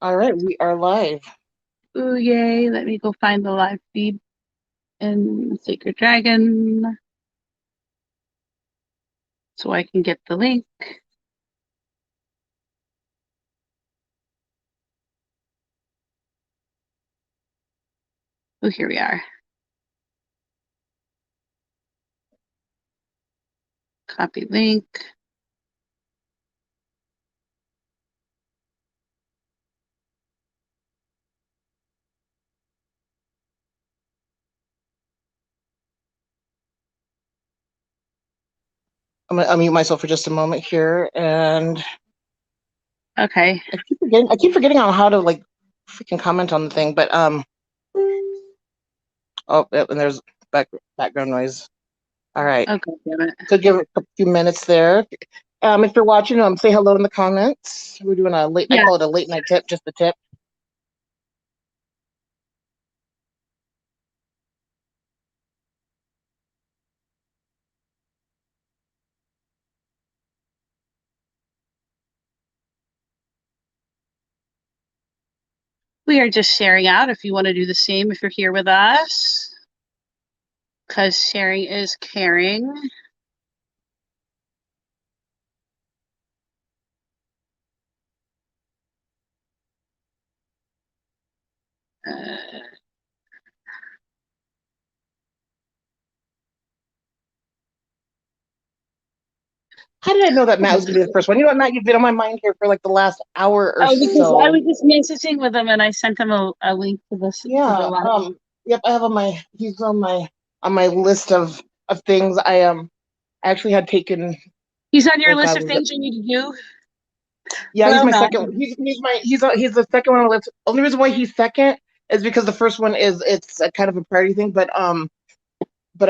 All right, we are live. Ooh, yay. Let me go find the live feed in Sacred Dragon so I can get the link. Oh, here we are. Copy link. I'm gonna unmute myself for just a moment here, and Okay. I keep forgetting on how to like freaking comment on the thing, but oh, yep, and there's background noise. All right, Okay, damn it. so give it a few minutes there. If you're watching, say hello in the comments. We're doing a late. I Yeah. call it a late night tip, just a tip. We are just sharing out if you want to do the same if you're here with us. Because sharing is caring. Uh, How did I know that Matt was gonna be the first one? You know what, Matt? You've been on my mind here for like the last hour or oh, because I so. was just messaging with him and I sent him a link to this to the Yeah. live. Yep. I have on my. He's on my list of things. I actually had taken. He's on your Oh list God, of was it? things you need to do. Yeah, he's Hello, my Matt. second. He's the second one on the list. Only reason why he's second is because the first one is it's a kind of a party thing, but I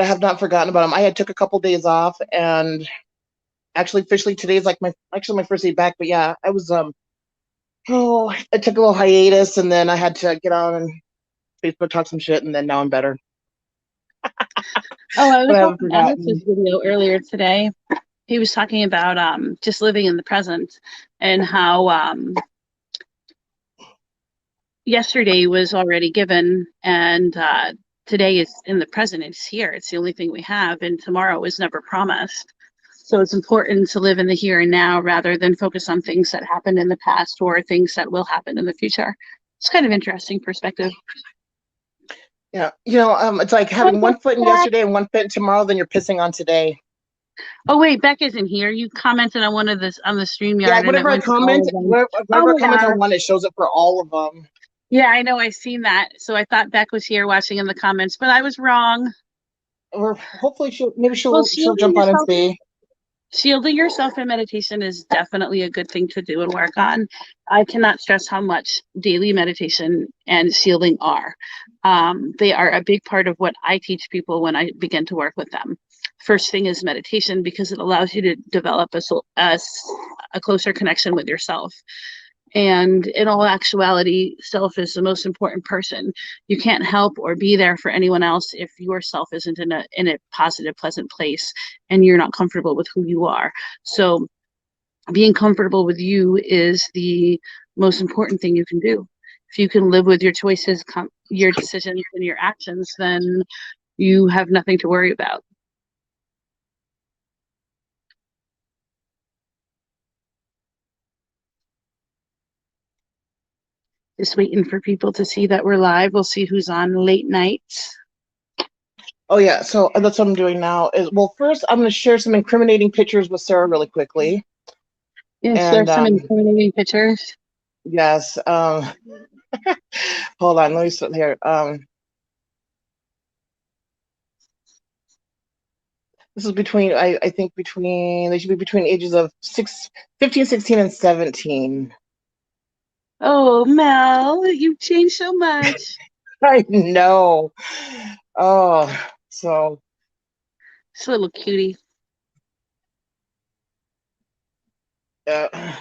have not forgotten about him. I had took a couple days off, and actually officially today's like my first day back. But yeah, I was I took a little hiatus, and then I had to get on and Facebook talk some shit, and then now I'm better. Oh, I But was I haven't watching Alex's forgotten. video earlier today. He was talking about just living in the present and how yesterday was already given and today is in the present. It's here. It's the only thing we have, and tomorrow is never promised. So it's important to live in the here and now rather than focus on things that happened in the past or things that will happen in the future. It's kind of interesting perspective. Yeah, it's like having one foot in yesterday and one foot in tomorrow. Then you're pissing on today. Oh wait, Beck isn't here. You commented on one of this on the Yeah, StreamYard and it whatever I went to all comment, of them. whenever Oh, I they comment are. on one, it shows up for all of them. Yeah, I know. I seen that. So I thought Beck was here watching in the comments, but I was wrong. Or hopefully maybe Well, she'll jump on and see. shielding yourself in meditation is definitely a good thing to do and work on. I cannot stress how much daily meditation and shielding are. They are a big part of what I teach people when I begin to work with them. First thing is meditation because it allows you to develop a closer connection with yourself. And in all actuality, self is the most important person. You can't help or be there for anyone else if yourself isn't in a positive, pleasant place and you're not comfortable with who you are. So being comfortable with you is the most important thing you can do. If you can live with your choices, your decisions, and your actions, then you have nothing to worry about. Just waiting for people to see that we're live. We'll see who's on late nights. Oh yeah, so that's what I'm doing now. Is well, first I'm going to share some incriminating pictures with Sarah really quickly, Yeah, share and some incriminating pictures. yes, hold on, let me sit here. This is between I think between they should be between ages of 15, 16, and 17. Oh, Mel, you've changed so much. I know. Oh, so This little cutie. uh,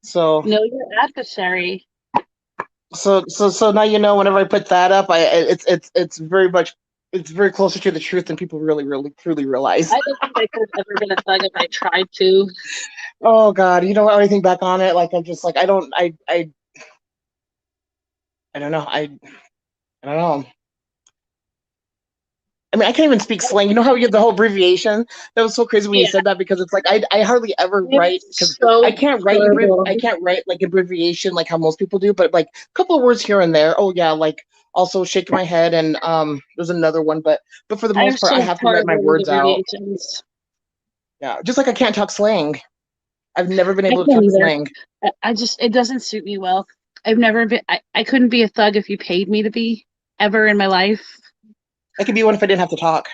so Know your adversary. so now you know. Whenever I put that up, it's very much it's very closer to the truth than people really truly realize. I don't think I could have ever been a thug if I tried to. Oh God, you don't want anything back on it. Like I'm just like I don't I I don't know. I don't know. I mean, I can't even speak slang. You know how you get the whole abbreviation? That was so crazy when you Yeah, said that because it's like I hardly ever write because it's so horrible. I can't write like abbreviation like how most people do, but like a couple of words here and there. Oh yeah, like also shake my head and there's another one, but for the I'm most part I so have to write my horrible with words out. abbreviations. Yeah, just like I can't talk slang. I've never been I able to can't talk either. slang. I just, it doesn't suit me well. I've never been, I couldn't be a thug if you paid me to be ever in my life. I could be one if I didn't have to talk.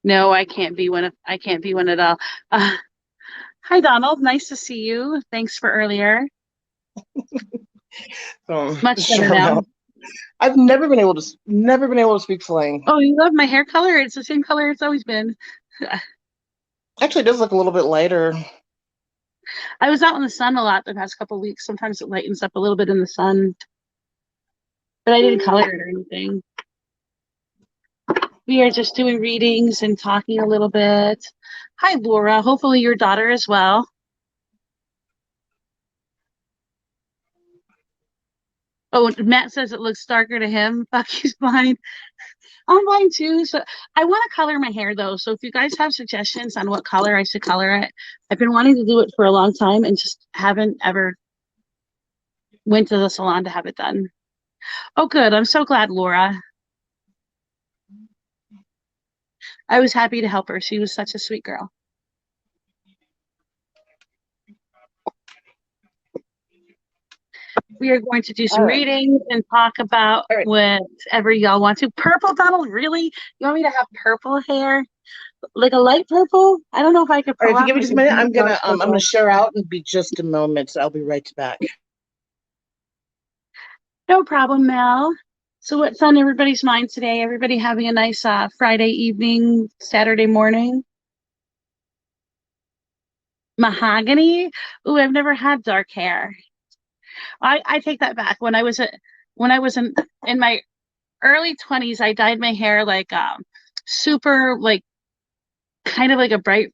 No, I can't be one. I can't be one at all. Uh, Hi, Donald. Nice to see you. Thanks for earlier. So Much better sure, now. Mel. I've never been able to speak slang. Oh, you love my hair color? It's the same color it's always been. Actually, it does look a little bit lighter. I was out in the sun a lot the past couple of weeks. Sometimes it lightens up a little bit in the sun, but I didn't color it or anything. We are just doing readings and talking a little bit. Hi, Laura. Hopefully your daughter as well. Oh, Matt says it looks darker to him. Fuck, he's blind. I'm blind too. So I want to color my hair though. So if you guys have suggestions on what color I should color it, I've been wanting to do it for a long time and just haven't ever went to the salon to have it done. Oh, good. I'm so glad, Laura. I was happy to help her. She was such a sweet girl. We are going to do some All right. readings and talk about All right. whatever y'all want to. Purple, Donald, really? You want me to have purple hair? Like a light purple? I don't know if I could All right, pull if you off give me like just a a minute, deep dark I'm gonna purple. share out and be just a moment. So I'll be right back. No problem, Mel. So what's on everybody's mind today? Everybody having a nice Friday evening, Saturday morning? Mahogany? Ooh, I've never had dark hair. I take that back. When I was in my early 20s, I dyed my hair like super like kind of like a bright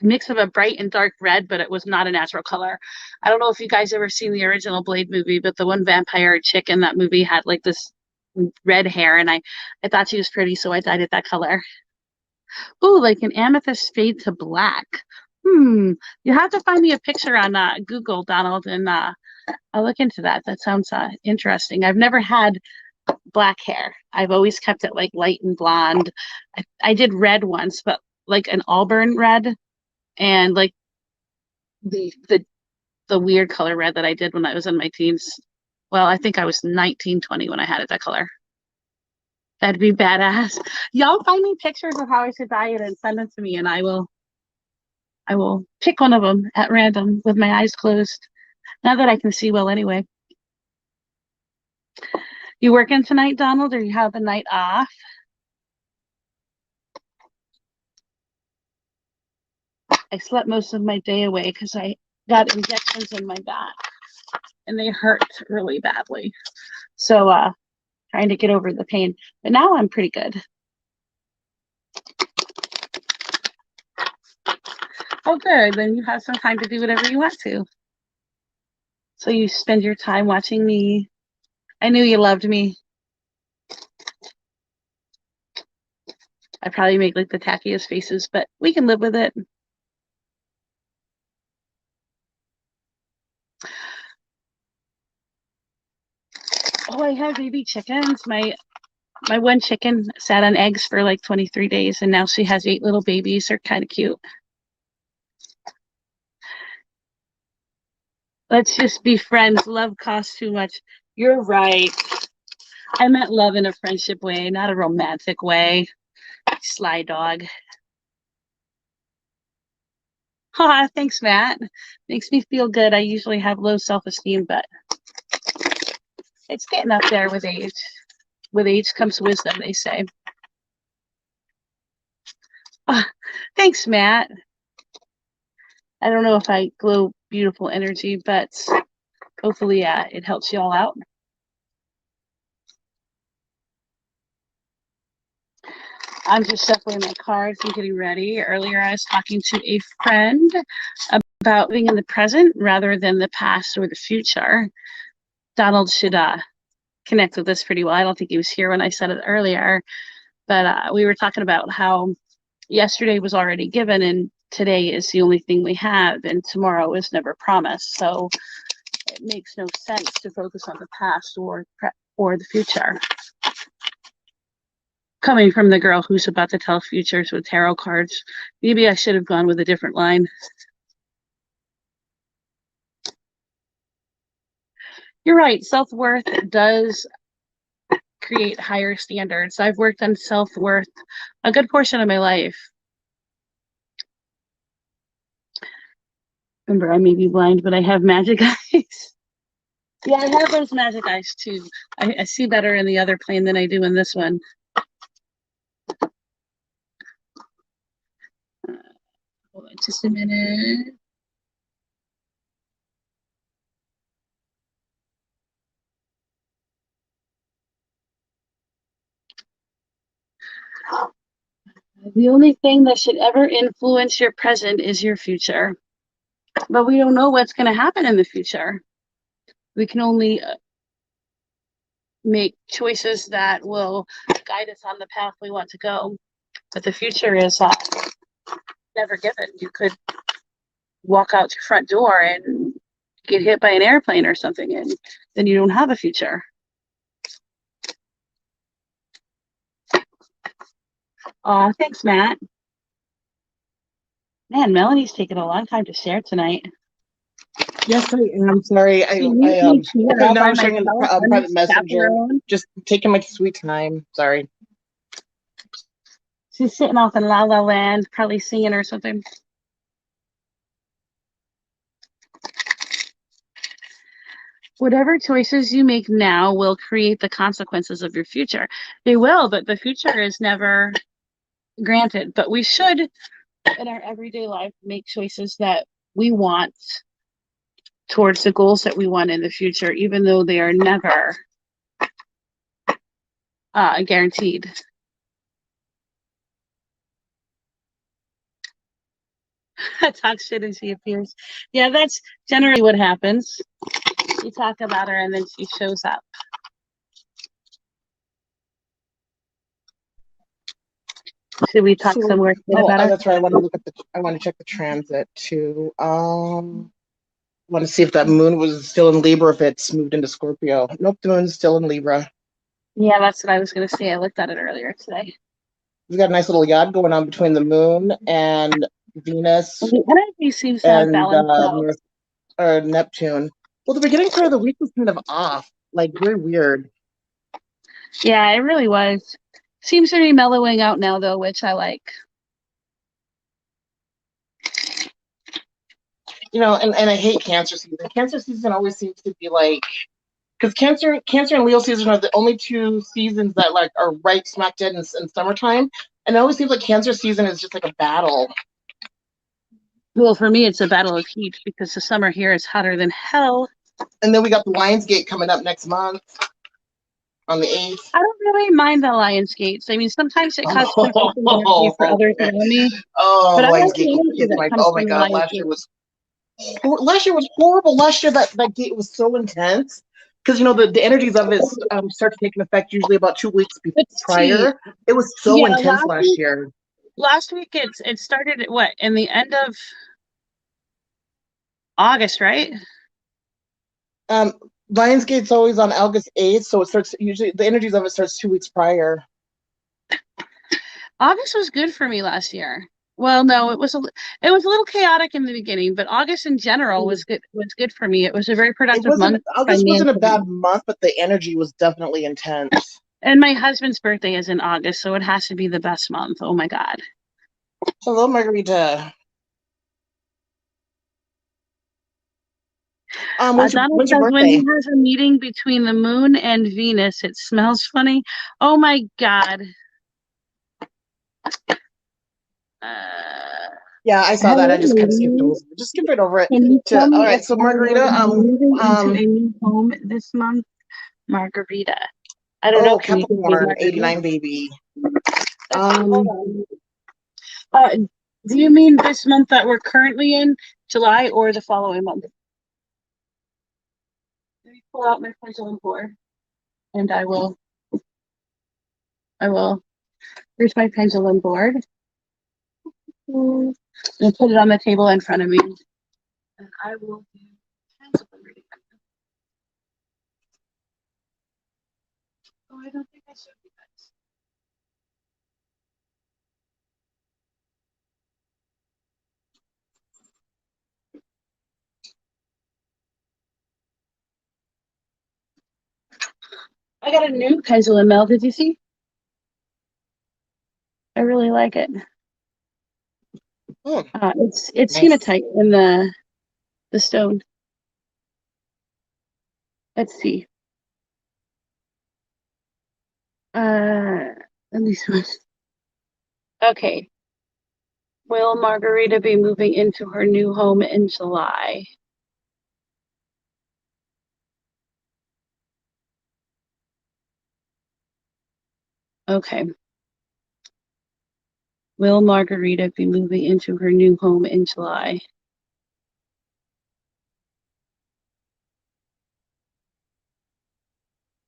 mix of a bright and dark red, but it was not a natural color. I don't know if you guys ever seen the original Blade movie, but the one vampire chick in that movie had like this red hair, and I thought she was pretty, so I dyed it that color. Ooh, like an amethyst fade to black. You have to find me a picture on Google, Donald, and I'll look into that. That sounds interesting. I've never had black hair. I've always kept it like light and blonde. I did red once, but like an auburn red, and like the the the weird color red that I did when I was in my teens. Well, I think I was 19, 20 when I had it that color. That'd be badass. Y'all find me pictures of how I should dye it and send them to me, and I will pick one of them at random with my eyes closed. Now that I can see well anyway. You working tonight, Donald, or you have the night off? I slept most of my day away because I got injections in my back and they hurt really badly. So trying to get over the pain. But now I'm pretty good. Oh, good. Then you have some time to do whatever you want to. So you spend your time watching me. I knew you loved me. I probably make like the tackiest faces, but we can live with it. Oh, I have baby chickens. My one chicken sat on eggs for like 23 days, and now she has 8 little babies. They're kind of cute. Let's just be friends. Love costs too much. You're right. I meant love in a friendship way, not a romantic way. Sly dog. Ha, thanks, Matt. Makes me feel good. I usually have low self-esteem, but it's getting up there with age. With age comes wisdom, they say. Thanks, Matt. I don't know if I glow beautiful energy, but hopefully it helps you all out. I'm just shuffling my cards and getting ready. Earlier, I was talking to a friend about living in the present rather than the past or the future. Donald should connect with this pretty well. I don't think he was here when I said it earlier, but we were talking about how yesterday was already given and today is the only thing we have and tomorrow is never promised. So it makes no sense to focus on the past or the future. Coming from the girl who's about to tell futures with tarot cards, maybe I should have gone with a different line. You're right. Self-worth does create higher standards. I've worked on self-worth a good portion of my life. Remember, I may be blind, but I have magic eyes. Yeah, I have those magic eyes too. I see better in the other plane than I do in this one. Hold on just a minute. The only thing that should ever influence your present is your future. But we don't know what's going to happen in the future. We can only make choices that will guide us on the path we want to go. But the future is never given. You could walk out your front door and get hit by an airplane or something, and then you don't have a future. Aw, thanks, Matt. Man, Melanie's taking a long time to share tonight. Yes, I am. Sorry. Now I'm sharing in private messenger. Just taking my sweet time. Sorry. She's sitting off in La La Land, probably singing or something. Whatever choices you make now will create the consequences of your future. They will, but the future is never granted. But we should, in our everyday life, make choices that we want towards the goals that we want in the future, even though they are never guaranteed. Talk shit and she appears. Yeah, that's generally what happens. You talk about her and then she shows up. Should we talk some more about her? That's right. I want to check the transit too. Want to see if that moon was still in Libra, if it's moved into Scorpio. Nope, the moon's still in Libra. Yeah, that's what I was going to say. I looked at it earlier today. We've got a nice little yard going on between the moon and Venus. The energy seems to have balanced out. Neptune. Well, the beginning part of the week was kind of off, like very weird. Yeah, it really was. Seems to be mellowing out now, though, which I like. You know, and I hate Cancer season. Cancer season always seems to be like, because Cancer and Leo season are the only two seasons that like are right smack dead in summertime, and it always seems like Cancer season is just like a battle. Well, for me, it's a battle of heat because the summer here is hotter than hell. And then we got the Lionsgate coming up next month on the 8th. I don't really mind the Lionsgates. I mean, sometimes it causes energy for others around me. Oh, Lionsgate! Oh my God, last year was horrible. Last year that gate was so intense because you know the energies of it start to take an effect usually about 2 weeks prior. It was so intense last year. Last week it started at what, in the end of August, right? Lionsgate's always on August 8th, so it starts usually the energies of it starts 2 weeks prior. August was good for me last year. Well, no, it was a little chaotic in the beginning, but August in general was good for me. It was a very productive month. August wasn't a bad month, but the energy was definitely intense. And my husband's birthday is in August, so it has to be the best month. Oh my God. Hello, Margarita. When's your birthday? When he has a meeting between the moon and Venus, it smells funny. Oh my God. Yeah, I saw that. I just kind of skipped right over it. All right, so Margarita, moving into a new home this month. Margarita. I don't know. Capricorn, 89 baby. Do you mean this month that we're currently in, July, or the following month? pull out my pendulum board and here's my pendulum board. And put it on the table in front of me. And I will do pendulum reading. Oh, I don't think I showed you guys. I got a new pendulum, Mel. Did you see? I really like it. Hmm. It's Nice. hematite in the stone. Let's see. Let me see. Okay. Will Margarita be moving into her new home in July? Okay. Will Margarita be moving into her new home in July?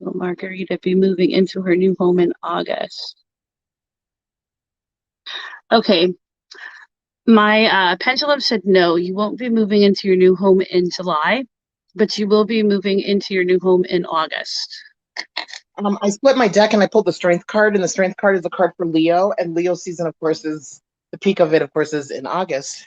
Will Margarita be moving into her new home in August? Okay. My pendulum said no, you won't be moving into your new home in July, but you will be moving into your new home in August. I split my deck and I pulled the strength card, and the strength card is a card for Leo, and Leo season, of course, is the peak of it, of course, is in August.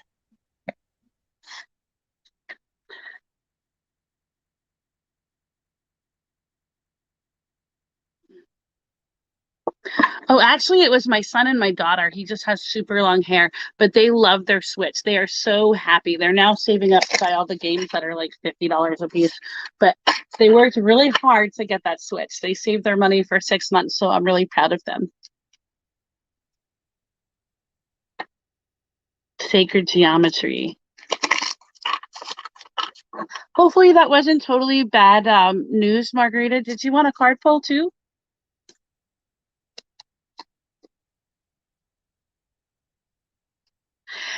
Oh, actually, it was my son and my daughter. He just has super long hair, but they love their Switch. They are so happy. They're now saving up to buy all the games that are like $50 a piece. But they worked really hard to get that Switch. They saved their money for 6 months, so I'm really proud of them. Sacred geometry. Hopefully that wasn't totally bad news, Margarita. Did you want a card pull too?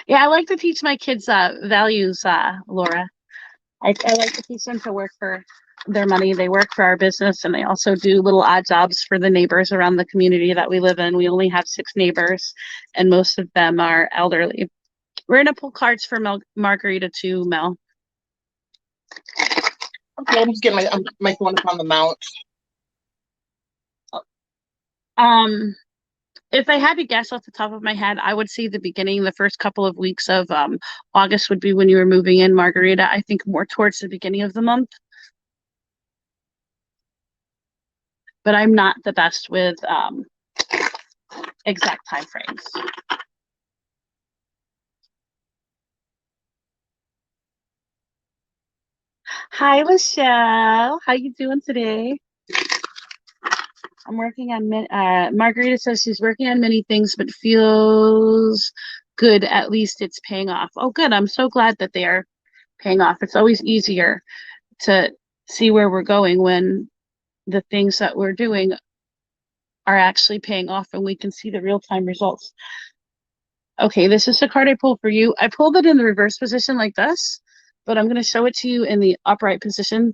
Yeah, I like to teach my kids values, Laura. I like to teach them to work for their money. They work for our business, and they also do little odd jobs for the neighbors around the community that we live in. We only have 6 neighbors, and most of them are elderly. We're going to pull cards for Margarita too, Mel. Okay, I'm just getting my phone up on the mount. If I had to guess off the top of my head, I would say the first couple of weeks of August would be when you were moving in, Margarita. I think more towards the beginning of the month. But I'm not the best with exact time frames. Hi, Michelle. How you doing today? I'm working on Margarita says she's working on many things, but feels good. At least it's paying off. Oh, good. I'm so glad that they are paying off. It's always easier to see where we're going when the things that we're doing are actually paying off and we can see the real-time results. Okay, this is the card I pulled for you. I pulled it in the reverse position like this, but I'm going to show it to you in the upright position.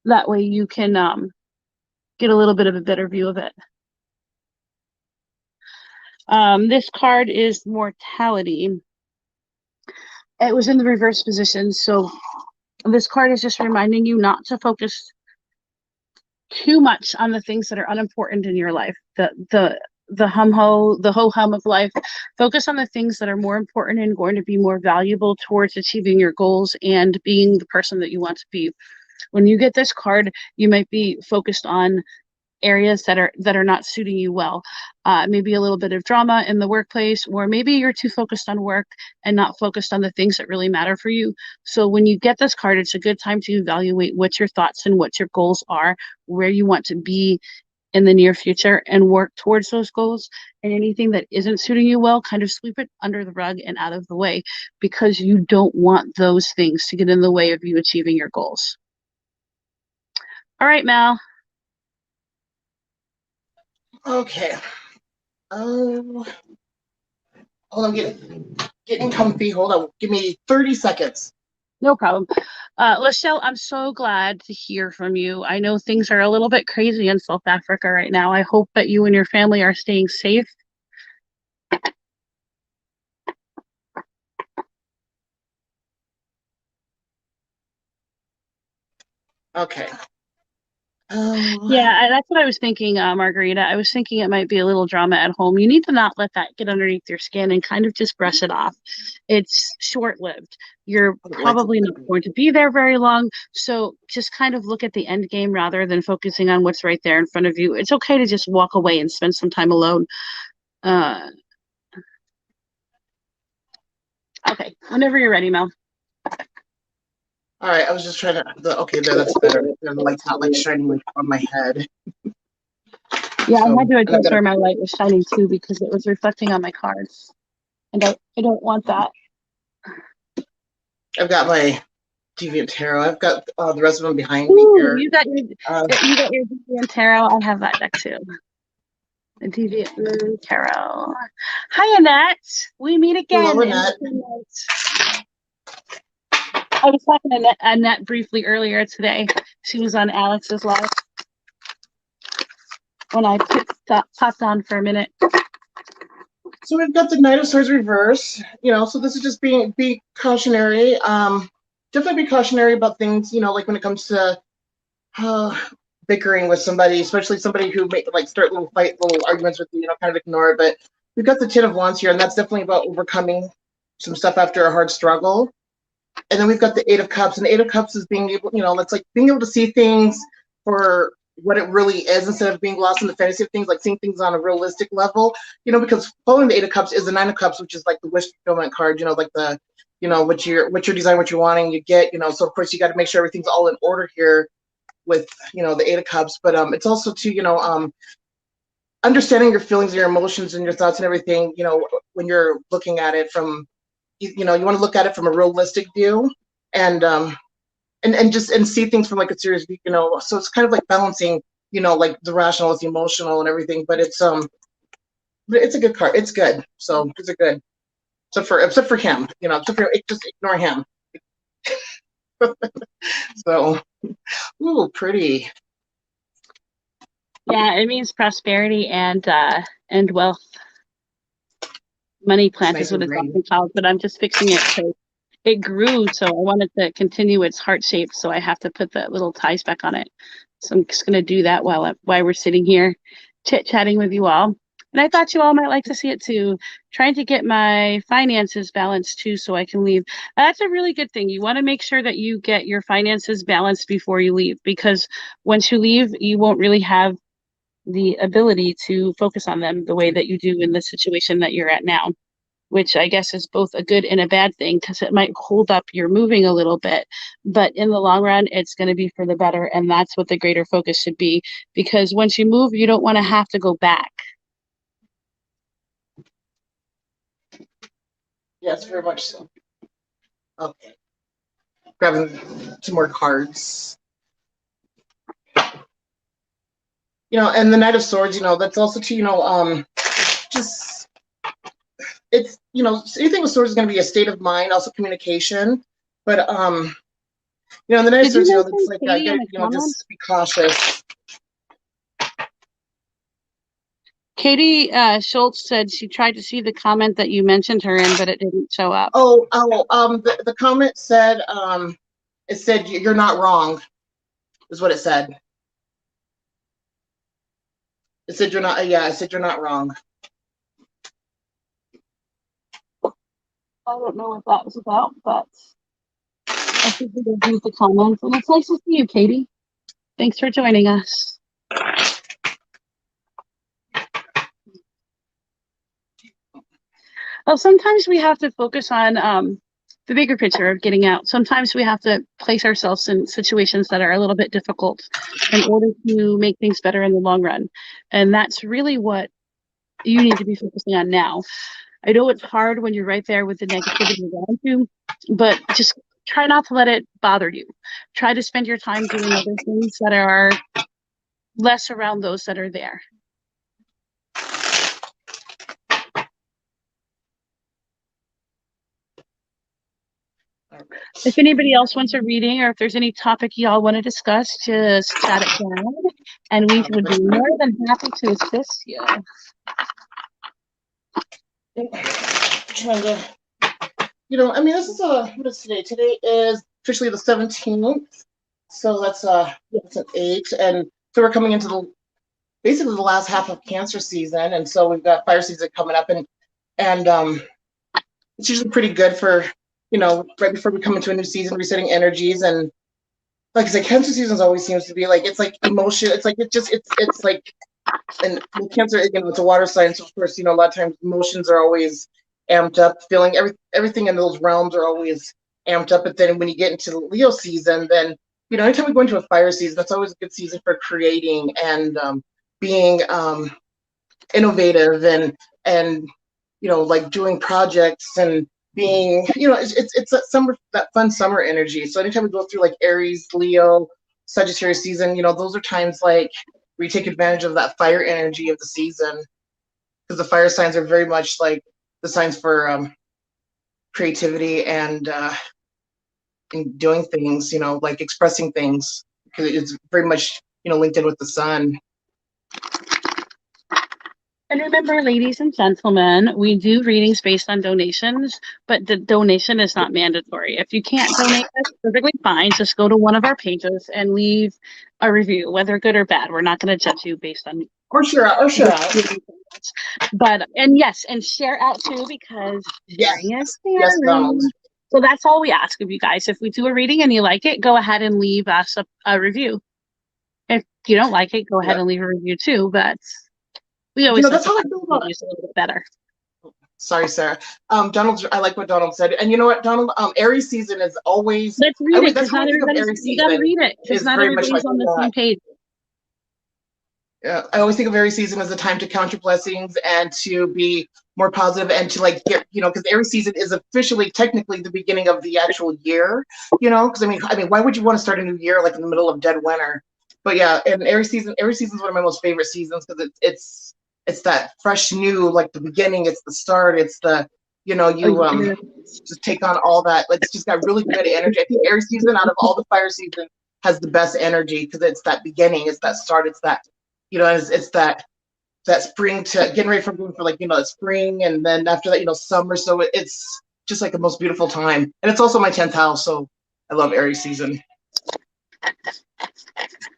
That way you can get a little bit of a better view of it. This card is mortality. It was in the reverse position, so this card is just reminding you not to focus too much on the things that are unimportant in your life. The ho hum of life. Focus on the things that are more important and going to be more valuable towards achieving your goals and being the person that you want to be. When you get this card, you might be focused on areas that are not suiting you well. Maybe a little bit of drama in the workplace, or maybe you're too focused on work and not focused on the things that really matter for you. So when you get this card, it's a good time to evaluate what your thoughts and what your goals are, where you want to be in the near future, and work towards those goals. And anything that isn't suiting you well, kind of sweep it under the rug and out of the way, because you don't want those things to get in the way of you achieving your goals. All right, Mal. Okay. Hold on, getting comfy. Hold on. Give me 30 seconds. No problem. Lachelle, I'm so glad to hear from you. I know things are a little bit crazy in South Africa right now. I hope that you and your family are staying safe. Okay. Yeah, that's what I was thinking, Margarita. I was thinking it might be a little drama at home. You need to not let that get underneath your skin and kind of just brush it off. It's short-lived. You're probably not going to be there very long, so just kind of look at the end game rather than focusing on what's right there in front of you. It's okay to just walk away and spend some time alone. Okay, whenever you're ready, Mel. All right, I was just trying to. Okay, there, that's better. The light's not like shining like on my head. Yeah, So, I had to adjust gotta, where my light was shining too because it was reflecting on my cards, and I don't want that. I've got my Deviant Tarot. I've got the rest of them behind me Ooh, here. you got your Deviant Tarot. I have that deck too. The Deviant Tarot. Hi, Annette. We meet again. Hello, Annette. I was talking to Annette briefly earlier today. She was on Alex's live when I popped on for a minute. So we've got the Knight of Swords reverse. So this is just be cautionary. Definitely be cautionary about things. Like when it comes to bickering with somebody, especially somebody who may like start little arguments with you. Kind of ignore it. But we've got the Ten of Wands here, and that's definitely about overcoming some stuff after a hard struggle. And then we've got the Eight of Cups, and the Eight of Cups is being able, that's like being able to see things for what it really is instead of being lost in the fantasy of things, like seeing things on a realistic level. Because following the Eight of Cups is the Nine of Cups, which is like the wish fulfillment card. Like the, what you're design, what you're wanting, you get. So of course you got to make sure everything's all in order here with the Eight of Cups, but it's also to understanding your feelings and your emotions and your thoughts and everything. When you're looking at it from you want to look at it from a realistic view and see things from like a serious view, so it's kind of like balancing like the rational with the emotional and everything, but it's a good card. It's good. So it's a good, except for him, just ignore him. So ooh, pretty. Yeah, it means prosperity and wealth. Money plant Nice is what and it's green. often called, but I'm just fixing it so it grew, so I wanted to continue its heart shape, so I have to put the little ties back on it. So I'm just going to do that while we're sitting here chit-chatting with you all. And I thought you all might like to see it too. Trying to get my finances balanced too so I can leave. That's a really good thing. You want to make sure that you get your finances balanced before you leave, because once you leave, you won't really have the ability to focus on them the way that you do in the situation that you're at now, which I guess is both a good and a bad thing because it might hold up your moving a little bit, but in the long run, it's going to be for the better. And that's what the greater focus should be, because once you move, you don't want to have to go back. Yes, very much so. Okay. Grabbing some more cards. And the Knight of Swords, that's also to, just, it's, anything with swords is going to be a state of mind, also communication. But, the Knight of Swords, it's like, just be cautious. Katie Schultz said she tried to see the comment that you mentioned her in, but it didn't show up. The comment said, it said, you're not wrong, is what it said. It said, you're not, yeah, it said, you're not wrong. I don't know what that was about, but I think we will read the comments. And it's nice to see you, Katie. Thanks for joining us. Well, sometimes we have to focus on the bigger picture of getting out. Sometimes we have to place ourselves in situations that are a little bit difficult in order to make things better in the long run. And that's really what you need to be focusing on now. I know it's hard when you're right there with the negativity around you, but just try not to let it bother you. Try to spend your time doing other things that are less around those that are there. All right. If anybody else wants a reading or if there's any topic y'all want to discuss, just chat it down and we would be more than happy to assist you. Trying to, I mean, this is what is today? Today is officially the 17th. So that's an 8. And so we're coming into basically the last half of Cancer season. And so we've got fire season coming up, and it's usually pretty good for, right before we come into a new season, resetting energies. And like I said, Cancer season always seems to be like, it's like emotion. It's like, it's like, and with Cancer, it's a water sign. So of course, a lot of times emotions are always amped up, feeling everything in those realms are always amped up. But then when you get into the Leo season, then, anytime we go into a fire season, that's always a good season for creating and being innovative and like doing projects and being, it's that fun summer energy. So anytime we go through like Aries, Leo, Sagittarius season, those are times like where you take advantage of that fire energy of the season, because the fire signs are very much like the signs for creativity and doing things, like expressing things, because it's very much linked in with the sun. And remember, ladies and gentlemen, we do readings based on donations, but the donation is not mandatory. If you can't donate, that's perfectly fine. Just go to one of our pages and leave a review, whether good or bad. We're not going to judge you based on. Or share out. But, and yes, and share out too, because sharing is caring. Yes, Donald. So that's all we ask of you guys. If we do a reading and you like it, go ahead and leave us a review. If you don't like it, go ahead and leave a review too. But we always that's how I feel about it a little bit better. Sorry, Sarah. Donald, I like what Donald said. And you know what, Donald? Aries season is always. Let's read it, that's how I think of Aries season. You gotta read it, because not everybody's on the same page. Yeah, I always think of Aries season as a time to count your blessings and to be more positive and to like get, because Aries season is officially, technically, the beginning of the actual year. Because I mean, why would you want to start a new year like in the middle of dead winter? But yeah, and Aries season is one of my most favorite seasons, because it's that fresh new, like the beginning. It's the start. It's the just take on all that. Like, it's just got really good energy. I think Aries season, out of all the fire season, has the best energy, because it's that beginning. It's that start. It's that. It's that spring to getting ready for like, spring, and then after that, summer. So it's just like the most beautiful time. And it's also my 10th house. So I love Aries season.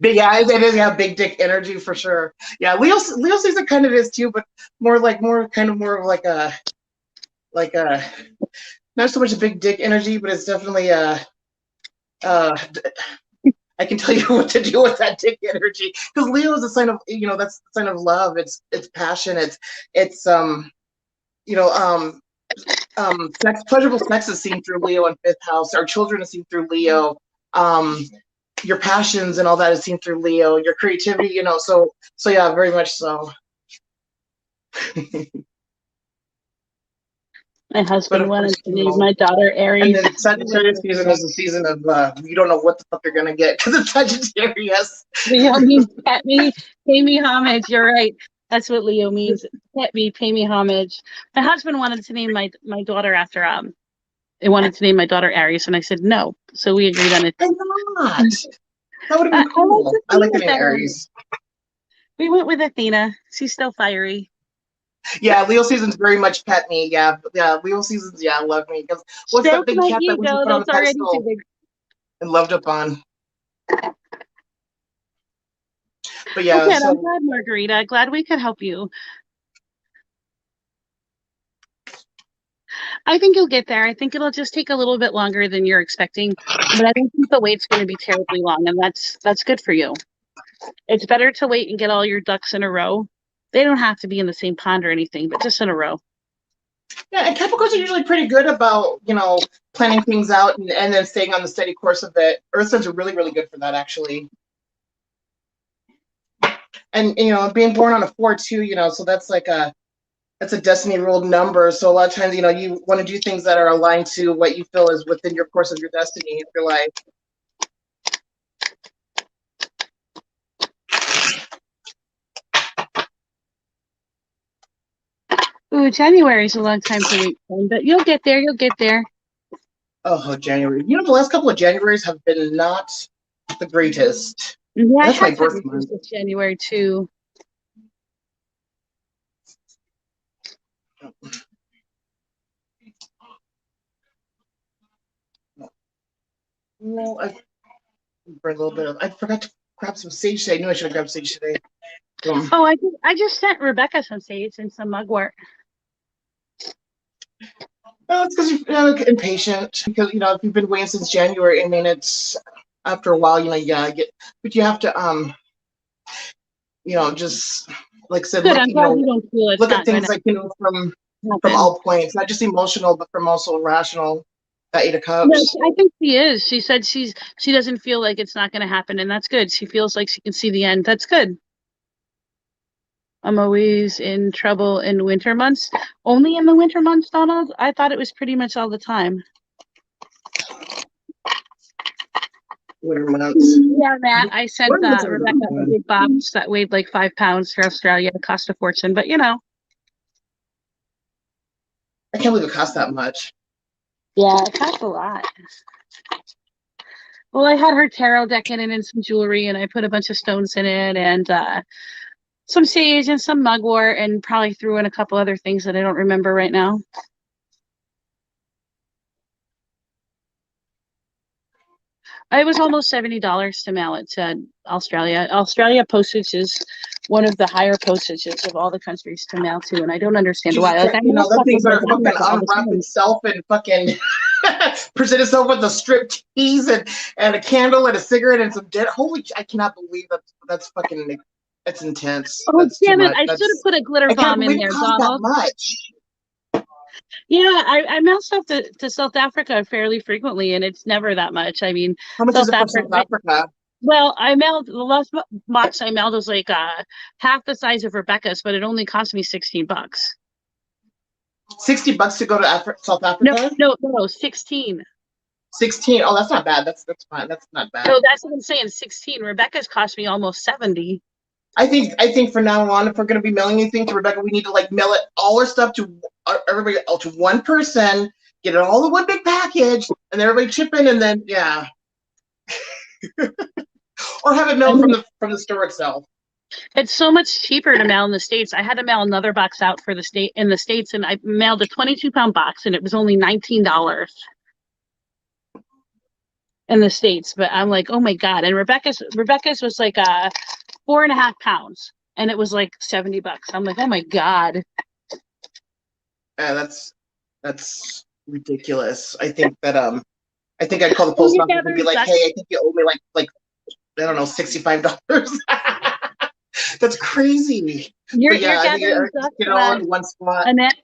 Big eyes, it is, big dick energy for sure. Yeah, Leo season kind of is too, but more of like a not so much a big dick energy, but it's definitely I can tell you what to do with that dick energy, because Leo is a sign of, that's the sign of love. It's passion. It's sex, pleasurable sex is seen through Leo in 5th house. Our children are seen through Leo. Your passions and all that is seen through Leo. Your creativity, so yeah, very much so. My husband wanted to name my daughter Aries. And then Sagittarius season is the season of you don't know what the fuck they're gonna get, because it's Sagittarius. Leo means pet me, pay me homage. You're right. That's what Leo means. Pet me, pay me homage. My husband wanted to name my daughter after they wanted to name my daughter Aries, and I said no. So we agreed on it. Why not? That would have been cool. I like the name Aries. We went with Athena. She's still fiery. Yeah, Leo season's very much pet me. Yeah, Leo season's love me, because what's that big cat that was put on the pedestal and loved up on? But yeah, okay, I'm glad, Margarita. Glad we could help you. I think you'll get there. I think it'll just take a little bit longer than you're expecting, but I don't think the wait's going to be terribly long, and that's good for you. It's better to wait and get all your ducks in a row. They don't have to be in the same pond or anything, but just in a row. Yeah, and Capricorns are usually pretty good about, planning things out and then staying on the steady course of it. Earth signs are really, really good for that, actually. And, being born on a 4 too, so that's like that's a destiny ruled number. So a lot of times, you want to do things that are aligned to what you feel is within your course of your destiny of your life. Ooh, January is a long time to wait, but you'll get there. You'll get there. Oh, January. You know, the last couple of Januaries have been not the greatest. Yeah, I And that's my had birth some issues month. with January too. Well, I bring a little bit of. I forgot to grab some sage today. I knew I should have grabbed sage today. Oh, I just sent Rebecca some sage and some mugwort. Well, it's because you're impatient. Because if you've been waiting since January, I mean, it's after a while, yeah, but you have to just like I said, Good. I'm glad you don't feel it's look at not going things to like from happen. all points, not just emotional, but from also rational. That Eight of No, Cups. I think she is. She said she doesn't feel like it's not going to happen, and that's good. She feels like she can see the end. That's good. I'm always in trouble in winter months. Only in the winter months, Donald? I thought it was pretty much all the time. Winter months. Yeah, Matt, I sent What are the Rebecca a big box that weighed like 5 pounds for Australia. It cost a fortune, but I can't believe it cost that much. yeah, it cost a lot. Well, I had her tarot deck in it and some jewelry, and I put a bunch of stones in it and some sage and some mugwort, and probably threw in a couple other things that I don't remember right now. It was almost $70 to mail it to Australia. Australia postage is one of the higher postages of all the countries to mail to, and I don't understand Jesus why. Like Christ, I mail that stuff thing with my better fucking grandmother all the unwrap time. itself and fucking present itself with a strip tease and a candle and a cigarette and some dead. I cannot believe that's fucking. That's intense. Oh That's too damn it! much. I should have put a glitter I can't bomb in believe it there, cost that Donald. much. Yeah, I mail stuff to South Africa fairly frequently, and it's never that much. I mean, How much is South it for Africa. South Africa? Well, I mailed the last box I mailed was like half the size of Rebecca's, but it only cost me $16. $60 to go to South No, Africa. no, no, 16. 16. Oh, that's not bad. That's fine. That's not bad. No, that's what I'm saying. 16. Rebecca's cost me almost 70. I think from now on, if we're going to be mailing anything to Rebecca, we need to like mail it all our stuff to everybody, to one person, get it all in one big package, and then everybody chip in, and then yeah, or have it I mailed mean, from the store itself. it's so much cheaper to mail in the States. I had to mail another box out for the state in the States, and I mailed a 22-pound box, and it was only $19 in the States. But I'm like, oh my God. And Rebecca's was like 4.5 pounds, and it was like $70. I'm like, oh my God. Yeah, that's ridiculous. I think I'd call the Oh, post your office and be gathering like, hey, ducks? I think you owe me like I don't know, $65. That's crazy. But You're yeah, I think gathering just ducks, get it all in one spot. Annette.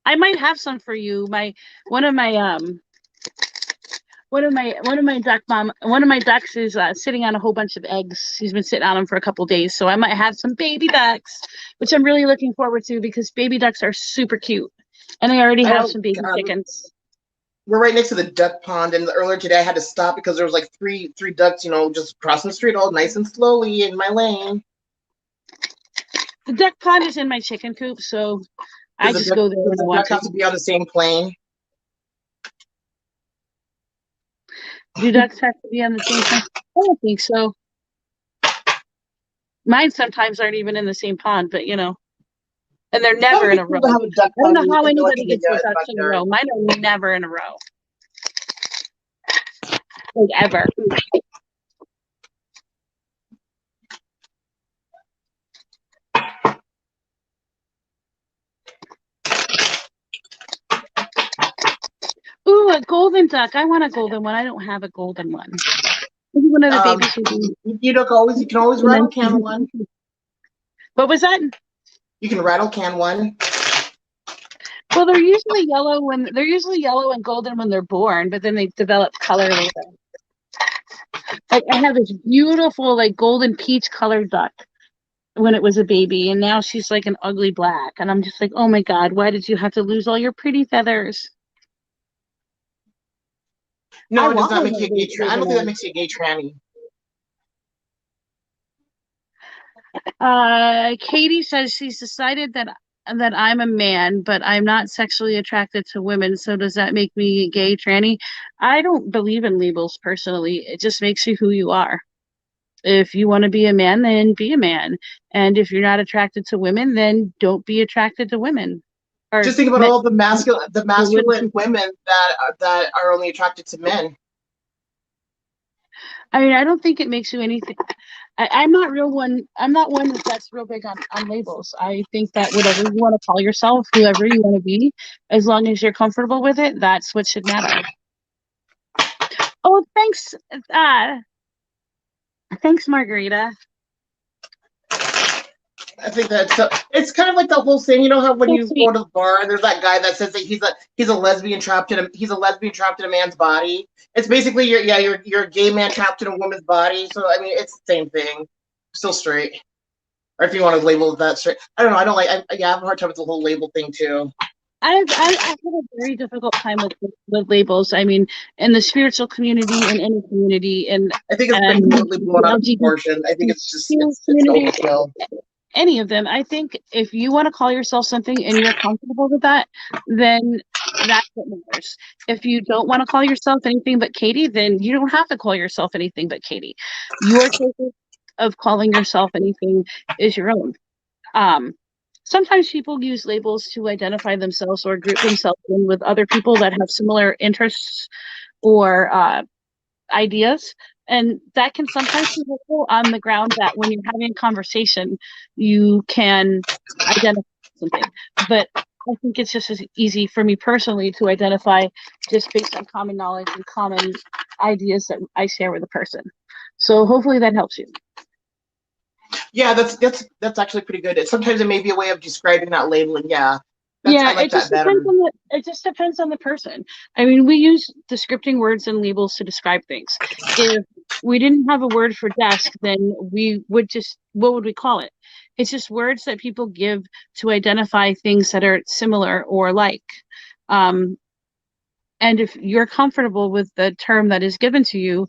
I might have some for you. One of my one of my ducks is sitting on a whole bunch of eggs. He's been sitting on them for a couple days, so I might have some baby ducks, which I'm really looking forward to because baby ducks are super cute, and I already I have know some baby chickens. we're right next to the duck pond, and earlier today I had to stop because there was like three ducks, just crossing the street all nice and slowly in my lane. The duck pond is in my chicken coop, so I Does just go there when I the want duck to. have to be on the same plane? Do ducks have to be on the same pond? I don't think so. Mine sometimes aren't even in the same pond, but and they're That never would in be a cool row. to have a duck I don't pond know how like anybody in the, gets their in the ducks in a backyard. row. Mine are never in a row, like ever. Ooh, a golden duck. I want a golden one. I don't have a golden one. Maybe one of the Um, babies should be. you can always rattle can one. What was that? You can rattle can one. Well, they're usually yellow and golden when they're born, but then they develop color later. Like I have this beautiful like golden peach colored duck when it was a baby, and now she's like an ugly black, and I'm just like, oh my God, why did you have to lose all your pretty feathers? I No, it does want not one make of you a gay. those I don't golden think that ones. makes you a gay tranny. Katie says she's decided that that I'm a man, but I'm not sexually attracted to women. So does that make me gay, tranny? I don't believe in labels personally. It just makes you who you are. If you want to be a man, then be a man. And if you're not attracted to women, then don't be attracted to women. Or Just think about men, all the women. masculine women that are only attracted to men. I mean, I don't think it makes you anything. I'm not real one. I'm not one that's real big on labels. I think that whatever you want to call yourself, whoever you want to be, as long as you're comfortable with it, that's what should matter. Oh, thanks. Uh, thanks, Margarita. I think that's it's kind of like the whole thing. You know how when So you go sweet. to the bar and there's that guy that says that he's a lesbian trapped in a man's body. It's basically you're a gay man trapped in a woman's body. So I mean, it's the same thing. Still straight, or if you want to label it that straight. I don't know. I don't like. Yeah, I have a hard time with the whole label thing too. I've had a very difficult time with labels. I mean, in the spiritual community, in any community, I think it's been and completely blown the out of LGBT proportion. I think it's just it's an community, overkill. any of them. I think if you want to call yourself something and you're comfortable with that, then that's what matters. If you don't want to call yourself anything but Katie, then you don't have to call yourself anything but Katie. Your choice of calling yourself anything is your own. Um, Sometimes people use labels to identify themselves or group themselves in with other people that have similar interests or ideas. And that can sometimes be helpful on the ground that when you're having a conversation, you can identify something. But I think it's just as easy for me personally to identify just based on common knowledge and common ideas that I share with a person. So hopefully that helps you. Yeah, that's actually pretty good. Sometimes it may be a way of describing, not labeling. Yeah, that's I Yeah, like that better. it just depends on the person. I mean, we use descripting words and labels to describe things. If we didn't have a word for desk, then we would just what would we call it? It's just words that people give to identify things that are similar or like. Um, and if you're comfortable with the term that is given to you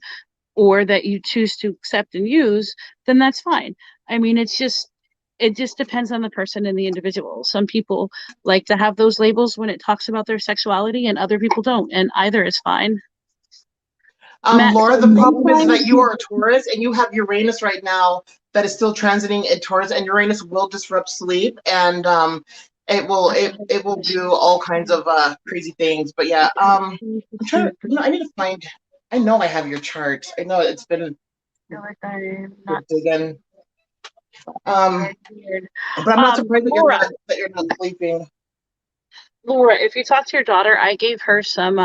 or that you choose to accept and use, then that's fine. I mean, it just depends on the person and the individual. Some people like to have those labels when it talks about their sexuality, and other people don't, and either is fine. Matt Laura, said the problem is sometimes. that you are a Taurus and you have Uranus right now that is still transiting in Taurus, and Uranus will disrupt sleep, and it will do all kinds of crazy things. But yeah, I'm trying to, I need to find. I know I have your chart. I know it's been Feel like I'm not good digging. Um, weird. but I'm not surprised Laura, that you're not sleeping. Laura, if you talk to your daughter, I gave her some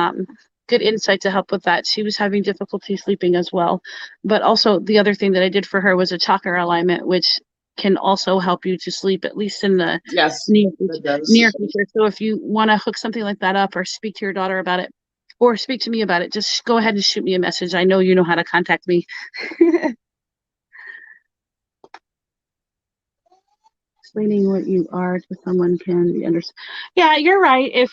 good insight to help with that. She was having difficulty sleeping as well. But also, the other thing that I did for her was a chakra alignment, which can also help you to sleep, at least in the Yes, near that future. does. Near future. So if you want to hook something like that up or speak to your daughter about it, or speak to me about it, just go ahead and shoot me a message. I know you know how to contact me. Explaining what you are to someone can be understood. Yeah, you're right. If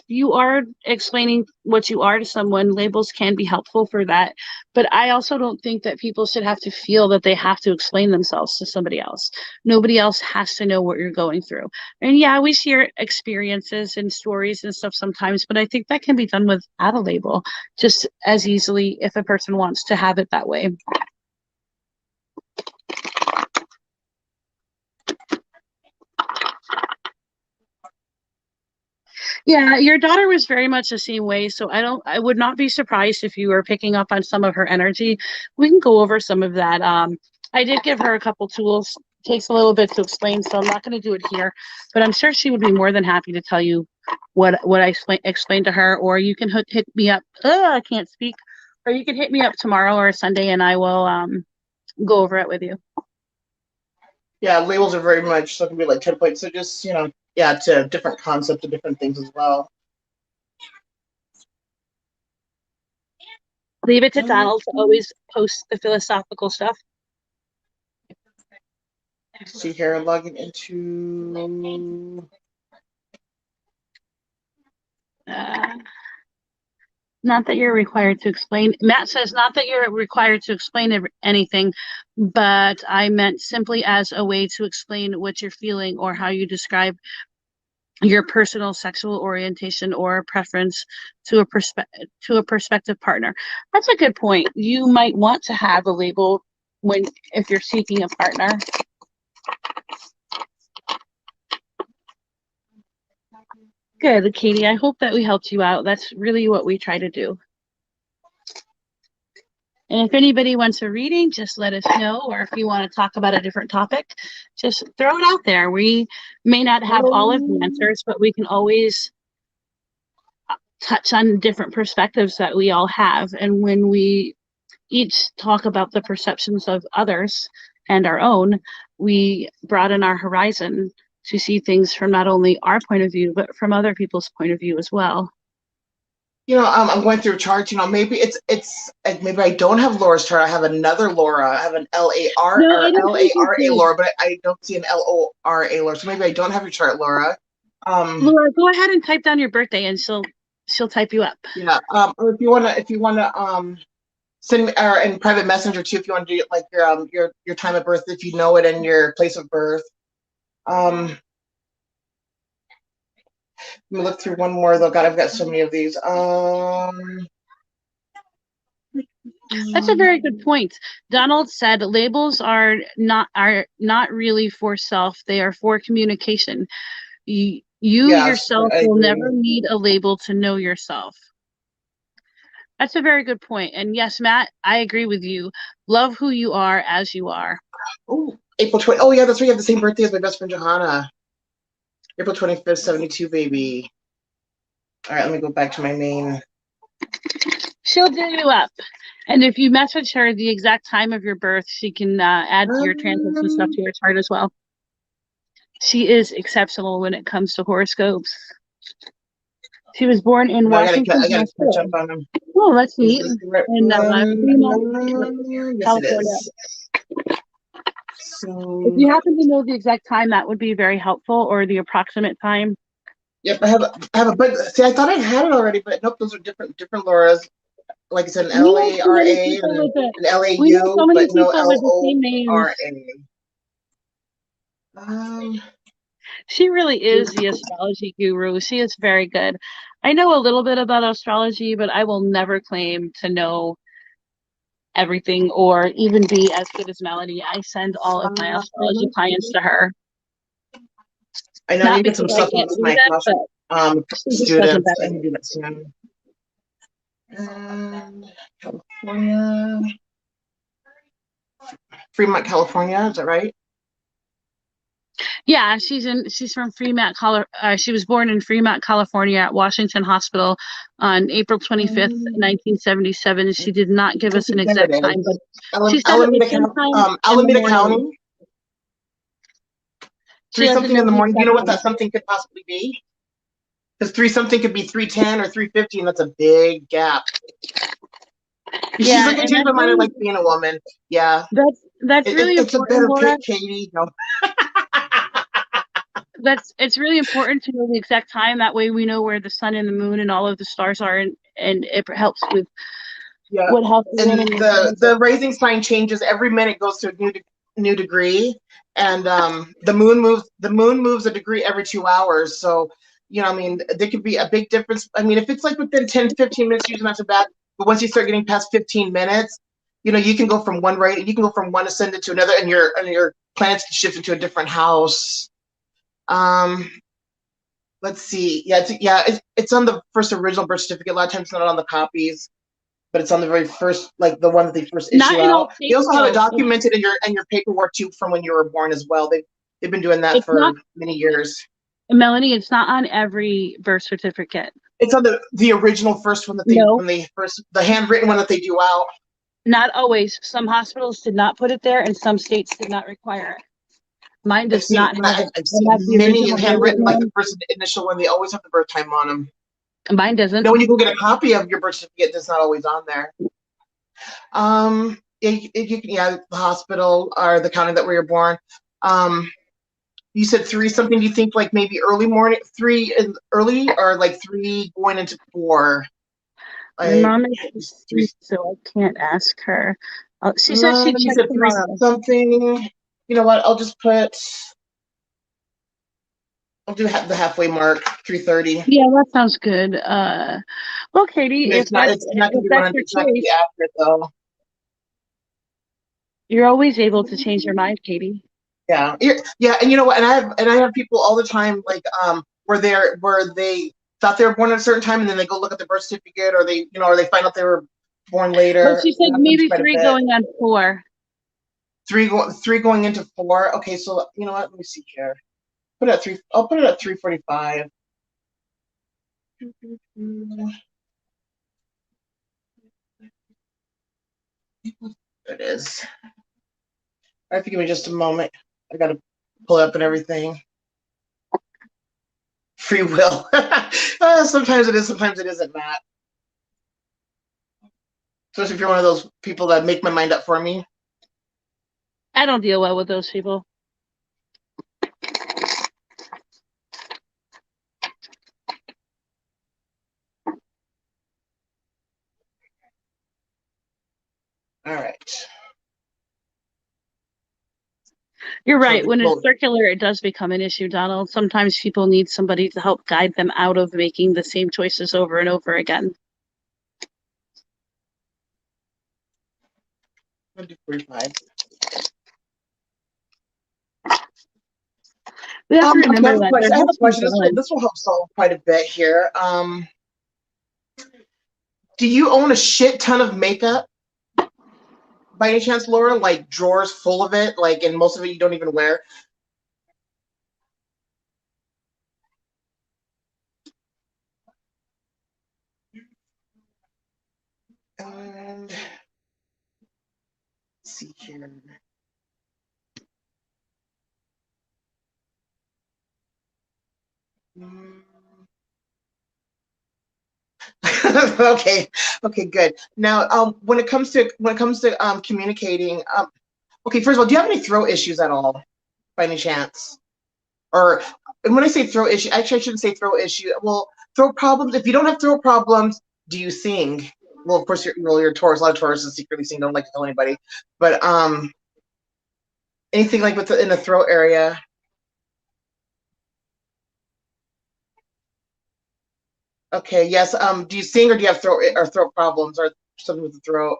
you are explaining what you are to someone, labels can be helpful for that. But I also don't think that people should have to feel that they have to explain themselves to somebody else. Nobody else has to know what you're going through. And yeah, we share experiences and stories and stuff sometimes, but I think that can be done without a label just as easily if a person wants to have it that way. Yeah, your daughter was very much the same way, so I would not be surprised if you were picking up on some of her energy. We can go over some of that. I did give her a couple tools. Takes a little bit to explain, so I'm not going to do it here, but I'm sure she would be more than happy to tell you what I explained to her, or you can hit me up. I can't speak. Or you can hit me up tomorrow or Sunday, and I will go over it with you. Yeah, labels are very much so it can be like 10 points. So just, yeah, to different concepts and different things as well. Leave it to Donald to always post the philosophical stuff. See here, logging into. Not that you're required to explain. Matt says, not that you're required to explain anything, but I meant simply as a way to explain what you're feeling or how you describe your personal sexual orientation or preference to a prospective partner. That's a good point. You might want to have a label if you're seeking a partner. Good, Katie. I hope that we helped you out. That's really what we try to do. And if anybody wants a reading, just let us know. Or if you want to talk about a different topic, just throw it out there. We may not have all of the answers, but we can always touch on different perspectives that we all have. And when we each talk about the perceptions of others and our own, we broaden our horizon to see things from not only our point of view, but from other people's point of view as well. I'm going through charts. Maybe it's maybe I don't have Laura's chart. I have another Laura. I have an L-A-R No, or I don't think you L-A-R-A do. Laura, but I don't see an L-O-R-A Laura. So maybe I don't have your chart, Laura. Laura, go ahead and type down your birthday, and she'll type you up. Yeah. Or if you wanna send me or in private messenger too, if you want to do like your time of birth, if you know it, and your place of birth. Let me look through one more though. God, I've got so many of these. That's a very good point. Donald said labels are not really for self, they are for communication. You Yes, yourself I will agree. never need a label to know yourself. That's a very good point. And yes, Matt, I agree with you. Love who you are as you are. Oh, April 20. Oh yeah, that's right. You have the same birthday as my best friend Johanna. April 25th, 72, baby. All right, let me go back to my main. She'll do you up. And if you message her the exact time of your birth, she can add your transits and stuff to your chart as well. She is exceptional when it comes to horoscopes. She was born in Washington. I gotta catch up on them. Oh, let's see. In Yes, it California. is. So if you happen to know the exact time, that would be very helpful, or the approximate time. Yep, I have a but see, I thought I had it already, but nope, those are different Lauras. Like I said, an L-A-R-A and an L-A-U, but no L-O-R-A. She really is the astrology guru. She is very good. I know a little bit about astrology, but I will never claim to know everything or even be as good as Melanie. I send all of my astrology clients to her. I know I need to get some stuff out of my students. I can do that soon. And California. Fremont, California, is that right? Yeah, she's from Fremont, Colorado. She was born in Fremont, California at Washington Hospital on April 25th, 1977. She did not give us an exact time, but she said Alameda County. 3 something in the morning. Do you know what that something could possibly be? Because 3 something could be 3:10 or 3:50, and that's a big gap. Yeah, she's like a change my mind. I like being a woman. Yeah, that's really it's important. It's a better pick, Katie. No. It's really important to know the exact time. That way we know where the sun and the moon and all of the stars are, and it helps with what health. And the rising sign changes every minute, goes to a new degree, and the moon moves a degree every 2 hours. So I mean, there could be a big difference. I mean, if it's like within 10-15 minutes, usually not so bad. But once you start getting past 15 minutes, you can go from one ascendant to another, and your planets can shift into a different house. Let's see. It's on the first original birth certificate. A lot of times it's not on the copies, but it's on the very first, like the one that they first issue out. They also have it documented in your paperwork too, from when you were born as well. They've been doing that for many years. Melanie, it's not on every birth certificate. It's on the original first one that the handwritten one that they do out. Not always. Some hospitals did not put it there, and some states did not require it. Mine does not have it. I've seen many handwritten, like the first initial one. They always have the birth time on them. Mine doesn't. When you go get a copy of your birth certificate, it's not always on there. The hospital or the county that where you're born. You said 3 something. Do you think like maybe early morning, 3 early, or like 3 going into 4? My mom is 3, so I can't ask her. She said she checked tomorrow. Something. You know what? I'll just put. I'll do the halfway mark, 3:30. Yeah, that sounds good. Well, Katie, It's not. It's not gonna if be that's one. your It's not gonna be choice, accurate though. you're always able to change your mind, Katie. Yeah, yeah, and you know what? And I have people all the time like where they thought they were born at a certain time, and then they go look at the birth certificate, or they find out they were born Well, later. she It said happens maybe quite a 3 bit. going on 4. Three going into 4. Okay, so you know what? Let me see here. Put it at 3. I'll put it at 3:45. There it is. I have to give me just a moment. I gotta pull it up and everything. Free will. Sometimes it is, sometimes it isn't, Matt. Especially if you're one of those people that make my mind up for me. I don't deal well with those people. All right. You're So right. When it's circular, it does become an issue, Donald. Sometimes people need somebody to help guide them out of making the same choices over and over again. I'll do 45. We have to Okay, I remember have a that there question. I have has a to be question. balance. This will help solve quite a bit here. Do you own a shit ton of makeup by any chance, Laura? Like drawers full of it, like, and most of it you don't even wear? And let's see here. Okay, okay, good. Now, when it comes to communicating, okay, first of all, do you have any throat issues at all, by any chance? Or and when I say throat issue, actually, I shouldn't say throat issue. Well, throat problems. If you don't have throat problems, do you sing? Well, of course, you're Taurus. A lot of Tauruses secretly sing. Don't like to tell anybody, but anything like in the throat area. Okay, yes. Do you sing or do you have throat problems or something with the throat?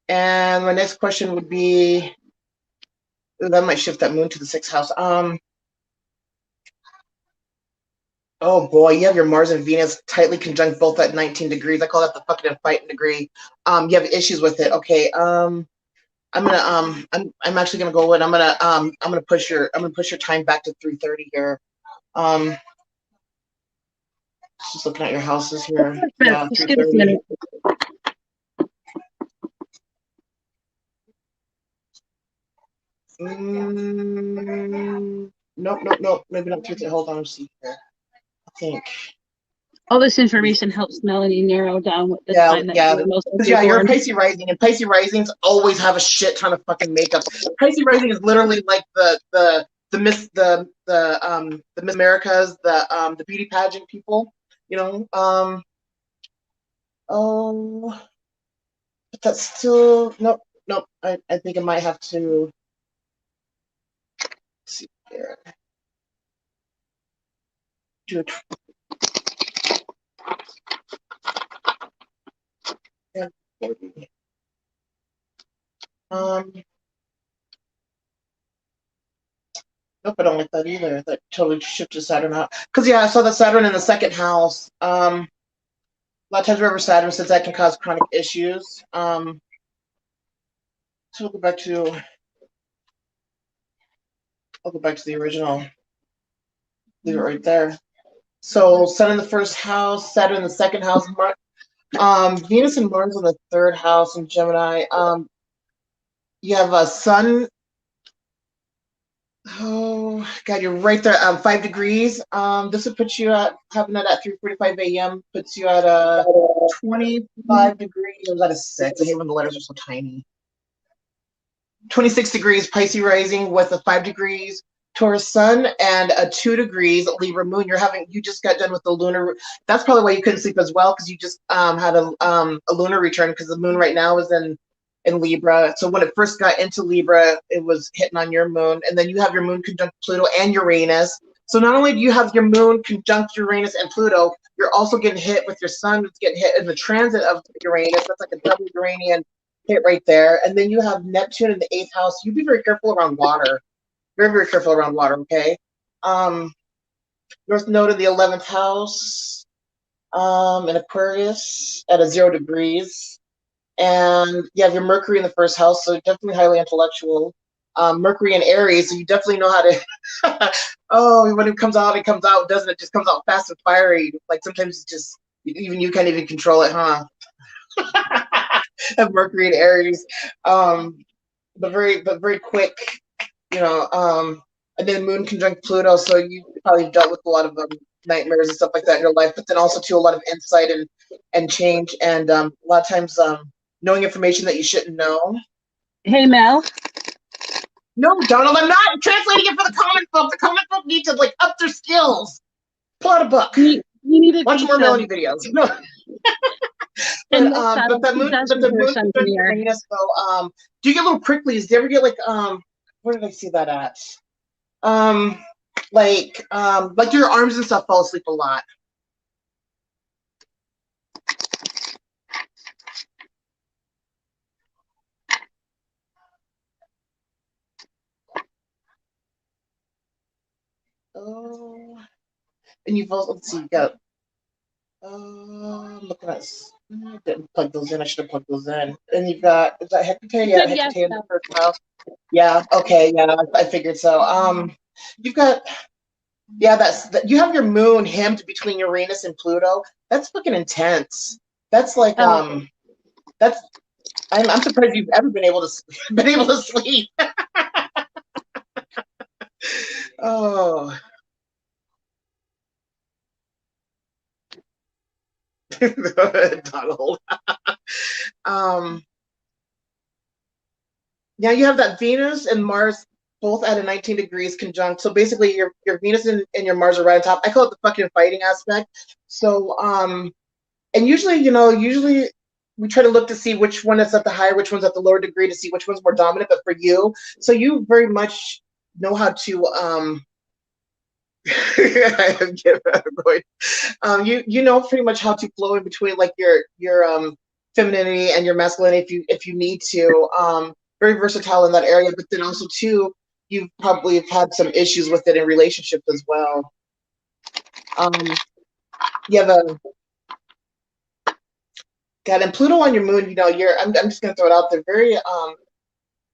And my next question would be, ooh, that might shift that moon to the sixth house. Oh boy, you have your Mars and Venus tightly conjunct both at 19 degrees. I call that the fucking fighting degree. You have issues with it. Okay. I'm actually gonna go with I'm gonna push your time back to 3:30 here. Um, just looking at your houses here. Yeah, Just give us a 3:30. minute. Nope, nope, nope. Maybe not 3:30. Hold on, let's see here. I think. All this information helps Melanie narrow down what the Yeah, time that yeah. you were most Because likely yeah, you're a born. Pisces rising, and Pisces risings always have a shit ton of fucking makeup. Pisces rising is literally like the Miss Americas, the beauty pageant people, you know. Oh, but that's still nope, nope. I think I might have to see here. Do a 40. Nope, I don't like that either. That totally shifted Saturn out. Because yeah, I saw the Saturn in the second house. A lot of times wherever Saturn sits, that can cause chronic issues. So I'll go back to the original. Leave it right there. So Sun in the first house, Saturn in the second house, Venus and Mars in the third house in Gemini. You have a Sun. Oh God, you're right there. 5 degrees. This would put you at having it at 3:45 a.m. Puts you at a 25 degrees. It was at a 6. I hate when the letters are so tiny. 26 degrees Pisces rising with a 5 degrees Taurus sun and a 2 degrees Libra moon. You just got done with the lunar. That's probably why you couldn't sleep as well, because you just had a lunar return, because the moon right now is in Libra. So when it first got into Libra, it was hitting on your moon, and then you have your moon conjunct Pluto and Uranus. So not only do you have your moon conjunct Uranus and Pluto, you're also getting hit with your sun. It's getting hit in the transit of Uranus. That's like a double Uranian hit right there. And then you have Neptune in the 8th house. You be very careful around water. Very, very careful around water, okay? North node of the 11th house in Aquarius at a 0 degrees. And you have your Mercury in the 1st house, so definitely highly intellectual. Mercury in Aries, so you definitely know how to. Oh, when it comes out, doesn't it? Just comes out fast and fiery. Like sometimes it's just even you can't even control it, huh? Have Mercury in Aries, but very quick, you know. And then Moon conjunct Pluto, so you probably dealt with a lot of nightmares and stuff like that in your life, but then also too a lot of insight and change, and a lot of times knowing information that you shouldn't know. Hey, Mel. No, Donald, I'm not translating it for the common folk. The common folk need to like up their skills. Pull out a book. You need to watch more Melanie videos. But the moon conjunct Uranus, though, do you get little pricklies? Do you ever get like where did I see that at? Like your arms and stuff fall asleep a lot. Oh, and you've also, let's see, you got, looking at, I didn't plug those in. I should have plugged those in. And you've got, is that Hecate? Yeah, Hecate in the 1st house. Yeah, okay, yeah, I figured so. You've got, yeah, you have your moon hemmed between Uranus and Pluto. That's fucking intense. That's like, I'm surprised you've ever been able to sleep. Oh. Donald. Now you have that Venus and Mars both at a 19 degrees conjunct. So basically your Venus and your Mars are right on top. I call it the fucking fighting aspect. So and usually we try to look to see which one is at the higher, which one's at the lower degree to see which one's more dominant. But for you, so you very much know how to you know pretty much how to flow in between like your femininity and your masculinity if you need to. Very versatile in that area, but then also too, you probably have had some issues with it in relationships as well. You have and Pluto on your moon, I'm just gonna throw it out there, very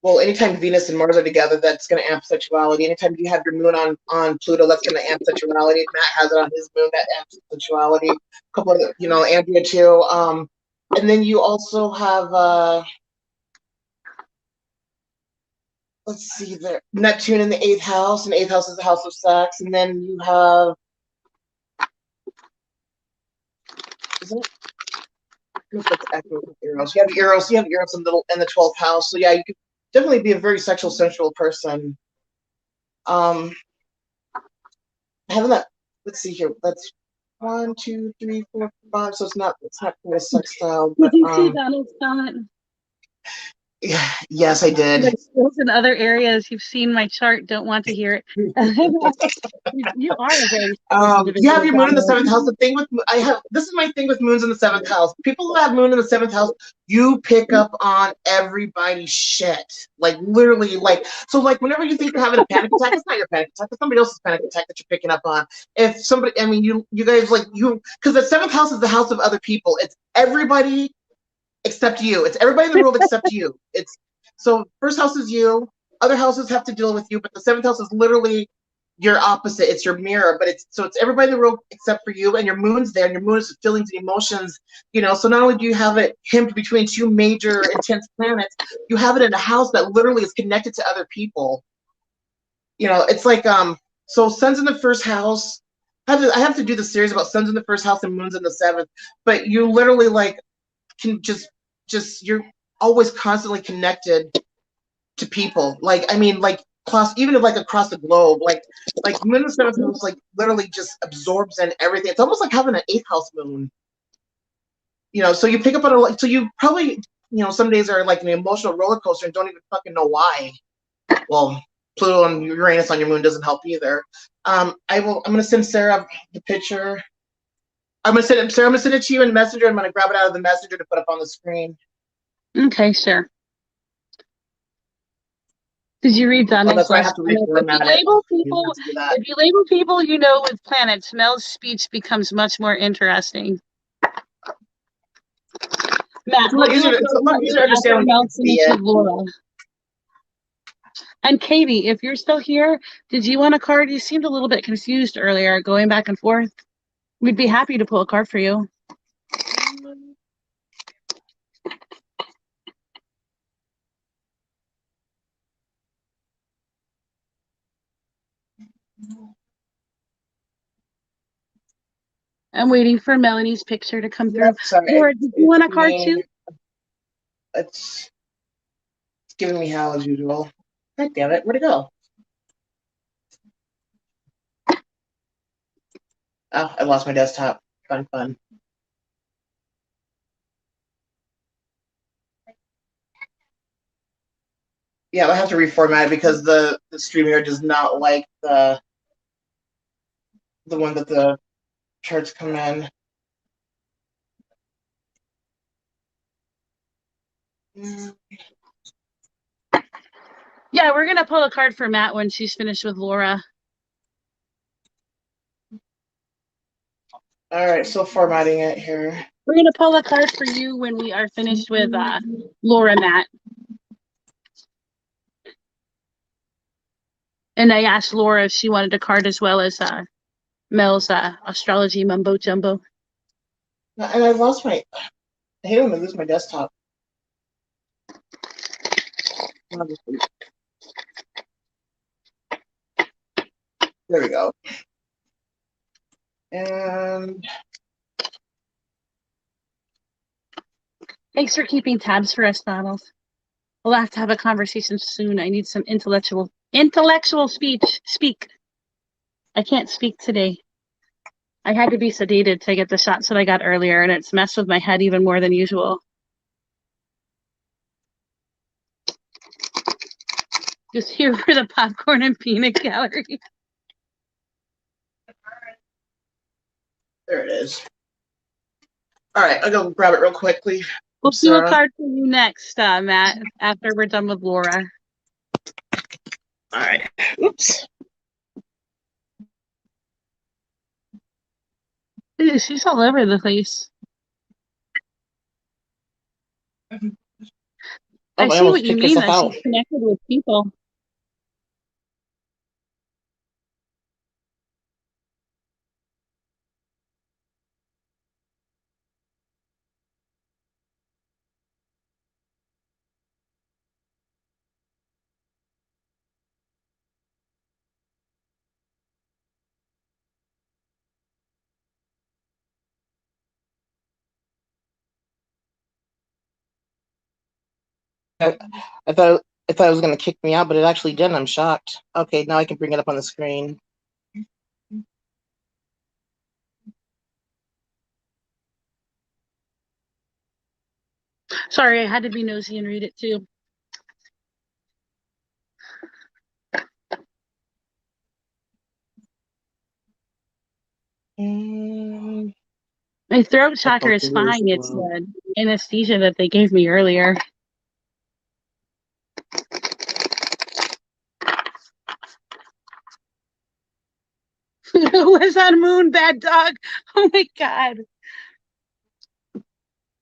well, anytime Venus and Mars are together, that's going to amp sexuality. Anytime you have your moon on Pluto, that's going to amp sexuality. Matt has it on his moon, that amps sexuality. A couple of, Andrea too. And then you also have, let's see there, Neptune in the 8th house, and the 8th house is the house of sex. And then you have, isn't it? Eros. You have Eros in the 12th house. So yeah, you could definitely be a very sexual, sensual person. Having that, let's see here. That's 1, 2, 3, 4, 5. So it's not a sex style. But, did you see Donald's comment? Yes, I did. Like skills in other areas, you've seen my chart, don't want to hear it. You are a very you have your moon in the 7th house. The thing with this is my thing with moons in the 7th house. People who have moon in the 7th house, you pick up on everybody's shit. Like literally, so whenever you think you're having a panic attack, it's not your panic attack, it's somebody else's panic attack that you're picking up on. If somebody, I mean, you guys because the 7th house is the house of other people. It's everybody except you. It's everybody in the world except you. It's so 1st house is you. Other houses have to deal with you, but the 7th house is literally your opposite. It's your mirror, but it's everybody in the world except for you, and your moon's there, and your moon is feelings and emotions. So not only do you have it hemmed between 2 major intense planets, you have it in a house that literally is connected to other people. It's like so Sun's in the 1st house. I have to do the series about Sun's in the 1st house and moon's in the 7th, but you literally can just you're always constantly connected to people. Even across the globe, moon in the 7th house, literally just absorbs in everything. It's almost like having an 8th house moon. So you pick up on so you probably some days are like an emotional roller coaster and don't even fucking know why. Well, Pluto and Uranus on your moon doesn't help either. I'm gonna send Sarah the picture. I'm gonna send it, Sarah. I'm gonna send it to you in Messenger. I'm gonna grab it out of the Messenger to put up on the screen. Okay, sure. Did you read that? Oh, that's why I have to reformat it. If you label people, with planets, Mel's speech becomes much more interesting. Matt, it's a lot easier to understand when you see it. Laura. And Katie, if you're still here, did you want a card? You seemed a little bit confused earlier, going back and forth. We'd be happy to pull a card for you. I'm waiting for Melanie's picture to come through. Laura, did you want a card too? It's giving me hell as usual. God damn it, where'd it go? Oh, I lost my desktop. Fun. Yeah, I have to reformat it because the StreamYard does not like the one that the charts come in. Yeah, we're gonna pull a card for Matt when she's finished with Laura. All right, still formatting it here. We're gonna pull a card for you when we are finished with Laura, Matt. And I asked Laura if she wanted a card as well as Mel's astrology mumbo jumbo. And I lost I hate when I lose my desktop. There we go. And thanks for keeping tabs for us, Donald. We'll have to have a conversation soon. I need some intellectual speak. I can't speak today. I had to be sedated to get the shots that I got earlier, and it's messed with my head even more than usual. Just here for the popcorn and peanut gallery. there it is. All right, I'll go grab it real quickly. We'll do a card for you next, Matt, after we're done with Laura. All right. Oops. Ew, she's all over the place. I see what you mean, that she's connected with people. I thought it was going to kick me out, but it actually didn't. I'm shocked. Okay, now I can bring it up on the screen. Sorry, I had to be nosy and read it too. My throat chakra is fine. It's the anesthesia that they gave me earlier. Who was on Moon, bad dog? Oh my God.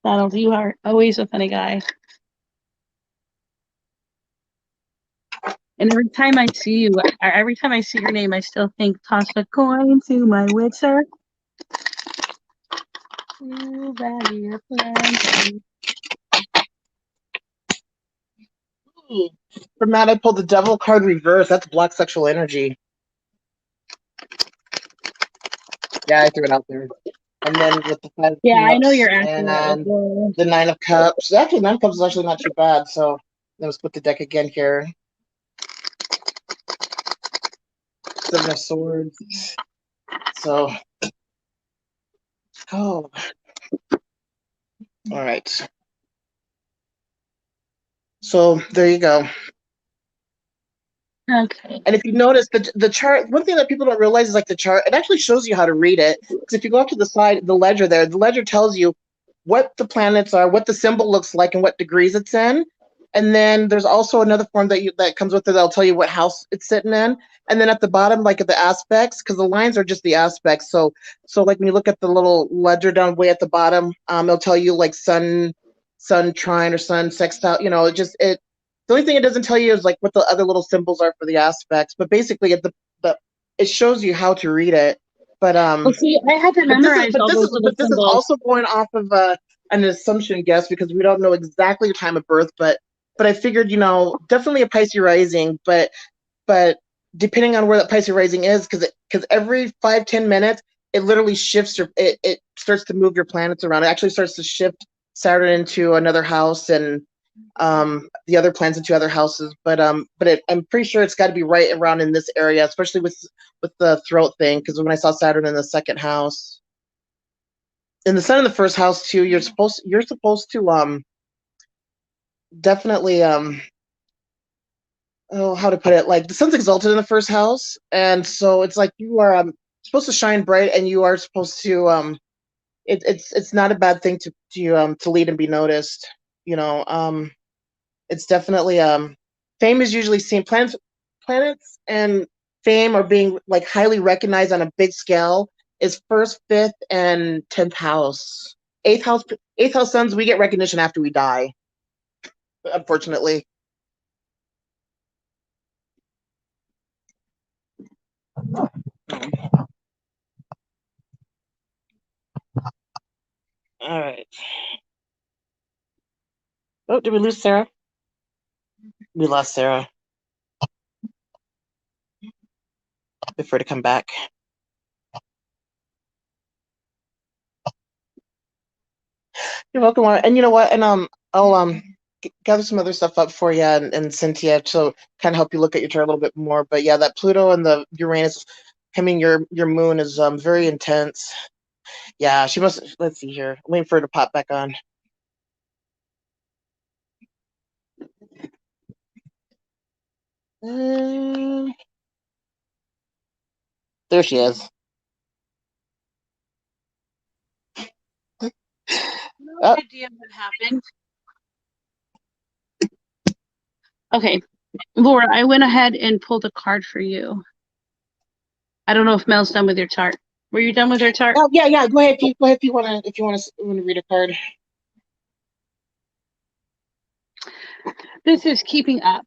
Donald, you are always a funny guy. And every time I see you, every time I see your name, I still think, toss a coin to my witcher. From that, I pulled the Devil card reverse. That's black sexual energy. Yeah, I threw it out there. And then with the Five of Cups, I know you're accurate. And the Nine of Cups. Actually, Nine of Cups is actually not too bad. So let's put the deck again here. Seven of Swords. So, all right. So there you go. Okay. And if you notice the chart, one thing that people don't realize is like the chart, it actually shows you how to read it. Because if you go up to the side, the ledger there, the ledger tells you what the planets are, what the symbol looks like, and what degrees it's in. And then there's also another form that comes with it that'll tell you what house it's sitting in. And then at the bottom, like at the aspects, because the lines are just the aspects. So like when you look at the little ledger down way at the bottom, it'll tell you like sun trine or sun sextile. You know, it the only thing it doesn't tell you is like what the other little symbols are for the aspects, but basically it shows you how to read it. But Well, see, I had to memorize all those little this is symbols. also going off of an assumption guess because we don't know exactly your time of birth, but I figured, you know, definitely a Pisces rising, but depending on where that Pisces rising is, because every 5-10 minutes it literally shifts it starts to move your planets around. It actually starts to shift Saturn into another house and the other planets into other houses. But I'm pretty sure it's got to be right around in this area, especially with the throat thing. Because when I saw Saturn in the second house, and the sun in the first house too, you're supposed to definitely oh, how to put it, like the sun's exalted in the first house, and so it's like you are supposed to shine bright, and you are supposed to it's not a bad thing to lead and be noticed, you know. It's definitely fame is usually seen, planets and fame are being like highly recognized on a big scale is first, fifth, and 10th house. Eighth house suns, we get recognition after we die, unfortunately. All right. Oh, did we lose Sarah? We lost Sarah. Wait for her to come back. You're welcome. And you know what? And I'll gather some other stuff up for you and Cynthia to kind of help you look at your chart a little bit more. But yeah, that Pluto and the Uranus coming your moon is very intense. Yeah, she must. Let's see here. I'm waiting for her to pop back on. There she is. No Oh. idea what happened. Okay, Laura, I went ahead and pulled a card for you. I don't know if Mel's done with your chart. Were you done with your chart? Oh yeah. Go ahead if you want to read a card. This is keeping up.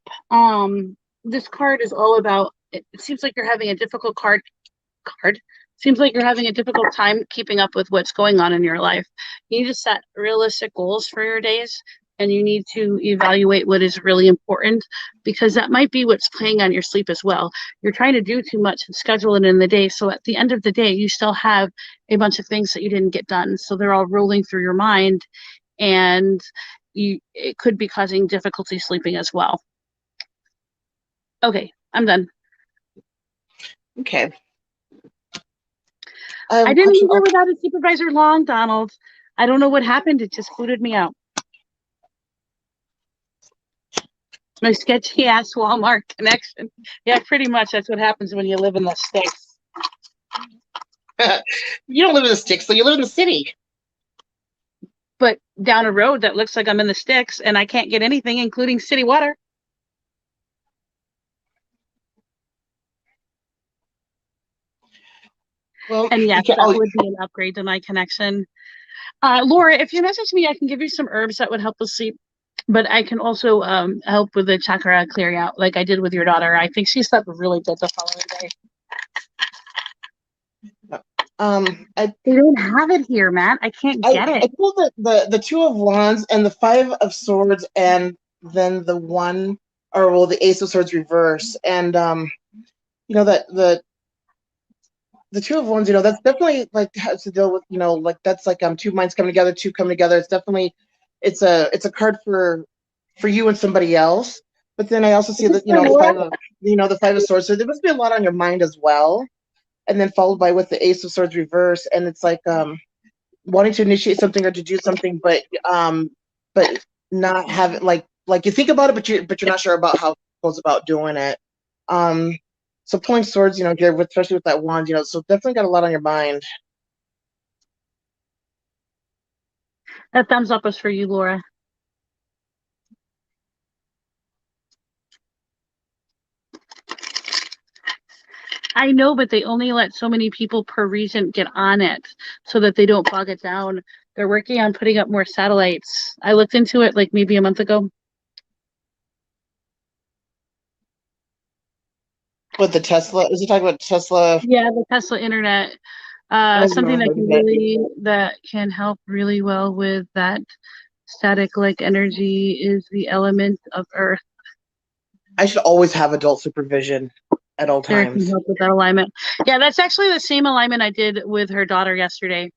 This card is all about. It seems like you're having a difficult card. Seems like you're having a difficult time keeping up with what's going on in your life. You need to set realistic goals for your days, and you need to evaluate what is really important because that might be what's playing on your sleep as well. You're trying to do too much and schedule it in the day. So at the end of the day, you still have a bunch of things that you didn't get done. So they're all rolling through your mind, and it could be causing difficulty sleeping as well. Okay, I'm done. Okay. I didn't leave here without a supervisor long, Donald. I don't know what happened. It just booted me out. My sketchy ass Walmart connection. Yeah, pretty much. That's what happens when you live in the sticks. You don't live in the sticks, so you live in the city. But down a road that looks like I'm in the sticks, and I can't get anything, including city water. Well, and yes, that would be an upgrade to my connection. Laura, if you message me, I can give you some herbs that would help with sleep. But I can also help with the chakra clearing out, like I did with your daughter. I think she slept really good the following day. They don't have it here, Matt. I can't get it. I pulled the Two of Wands and the Five of Swords, and then the Ace of Swords reverse. And you know that the Two of Wands, you know, that's definitely like has to deal with, you know, like that's like two minds coming together, two coming together. It's definitely it's a card for you and somebody else. But then I also see that, you know, the Five of Swords. So there must be a lot on your mind as well. And then followed by with the Ace of Swords reverse, and it's like wanting to initiate something or to do something, but not have it, like like you think about it, but you're not sure about how it goes about doing it. Um, so pulling swords, Jared, especially with that wand, so definitely got a lot on your mind. That thumbs up is for you, Laura. I know, but they only let so many people per region get on it so that they don't bog it down. They're working on putting up more satellites. I looked into it like maybe a month ago. With the Tesla, is he talking about Tesla? Yeah, the Tesla internet. I've Something never that heard of can it. help really well with that static like energy is the element of earth. I should always have adult supervision at all There can times. help with that alignment. Yeah, that's actually the same alignment I did with her daughter yesterday.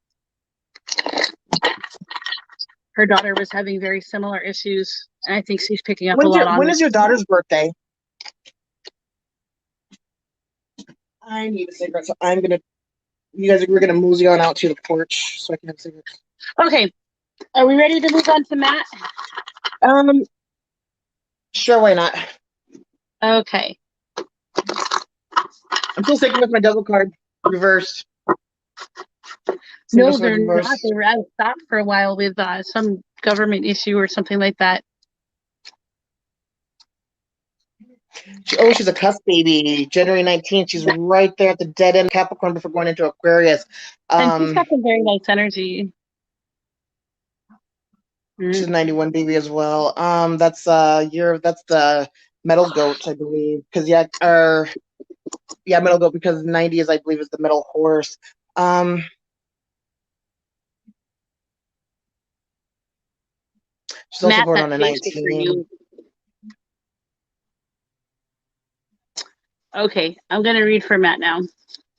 Her daughter was having very similar issues, and I think she's picking up a lot on When it. is your daughter's birthday? I need a cigarette, so we're gonna mosey on out to the porch so I can have cigarettes. Okay, are we ready to move on to Matt? Sure, why not? Okay. I'm still sticking with my devil card reversed. No, they're not. They were out of stock for a while with some government issue or something like that. She's a cusp baby. January 19th. She's right there at the dead end of Capricorn before going into Aquarius. And she's got some very nice energy. She's 91 baby as well. That's the metal goat, I believe. Because metal goat, because 90 is, I believe, is the metal horse. She's also Matt, born that on a face is for 19. you. Okay, I'm gonna read for Matt now.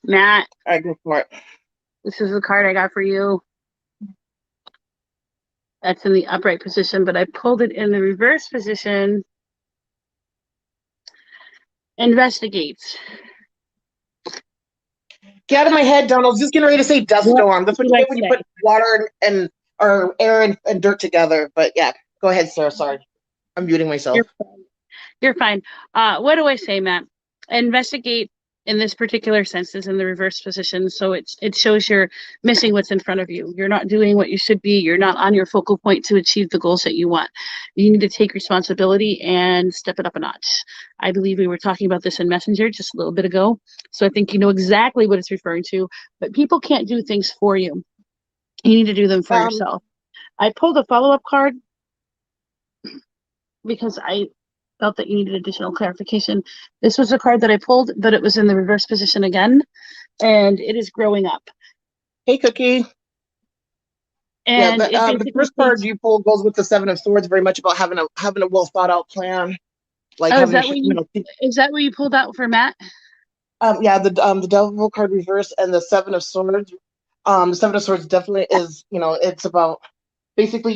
Matt, All right, go for it. this is the card I got for you. That's in the upright position, but I pulled it in the reverse position. Investigates. Get out of my head, Donald. I was just getting ready to say dust storm. That's what you get when you put water or air and dirt together. But yeah, go ahead, sir. Sorry. I'm muting myself. You're fine. What do I say, Matt? Investigate in this particular sense is in the reverse position. So it shows you're missing what's in front of you. You're not doing what you should be. You're not on your focal point to achieve the goals that you want. You need to take responsibility and step it up a notch. I believe we were talking about this in Messenger just a little bit ago. So I think you know exactly what it's referring to, but people can't do things for you. You need to do them for yourself. I pulled a follow-up card because I felt that you needed additional clarification. This was a card that I pulled, but it was in the reverse position again, and it is growing up. Hey, Cookie. And the first card you pulled goes with the Seven of Swords, very much about having a well thought out plan. Like is that what you pulled out for Matt? The Devil card reverse and the Seven of Swords. The Seven of Swords definitely is, it's about basically,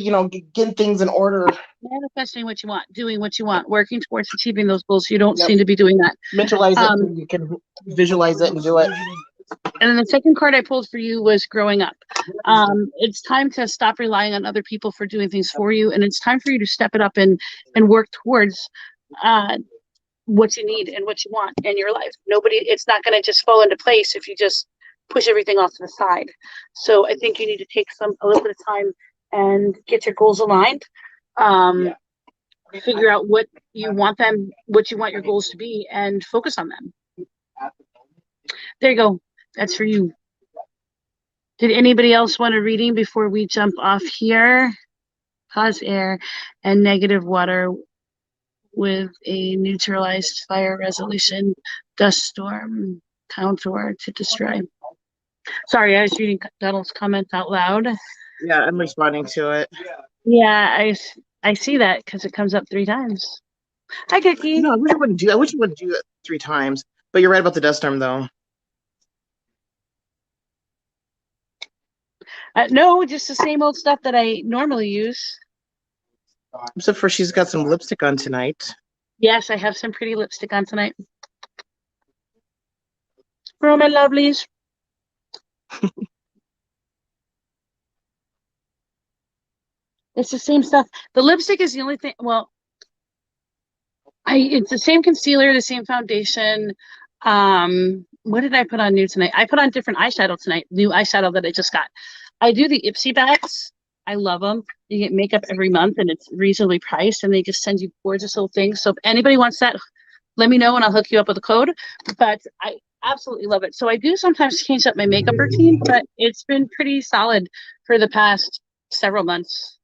getting things in order. Manifesting what you want, doing what you want, working towards achieving those goals. You don't seem to be doing that. Mentalize it so you can visualize it and do it. And then the second card I pulled for you was growing up. It's time to stop relying on other people for doing things for you. And it's time for you to step it up and work towards what you need and what you want in your life. It's not going to just fall into place if you just push everything off to the side. So I think you need to take a little bit of time and get your goals aligned. Figure out what you want your goals to be and focus on them. There you go. That's for you. Did anybody else want a reading before we jump off here? Pause air and negative water with a neutralized fire resolution dust storm counter to destroy. Sorry, I was reading Donald's comments out loud. Yeah, I'm responding to it. Yeah, I see that because it comes up 3 times. Hi, Cookie. No, I wish you wouldn't do it 3 times. But you're right about the dust storm, though. No, just the same old stuff that I normally use. Except for she's got some lipstick on tonight. Yes, I have some pretty lipstick on tonight. For my lovelies. It's the same stuff. The lipstick is the only thing. Well, It's the same concealer, the same foundation. What did I put on new tonight? I put on different eyeshadow tonight, new eyeshadow that I just got. I do the Ipsy bags. I love them. You get makeup every month and it's reasonably priced and they just send you gorgeous little things. So if anybody wants that, let me know and I'll hook you up with a code. But I absolutely love it. So I do sometimes change up my makeup routine, but it's been pretty solid for the past several months.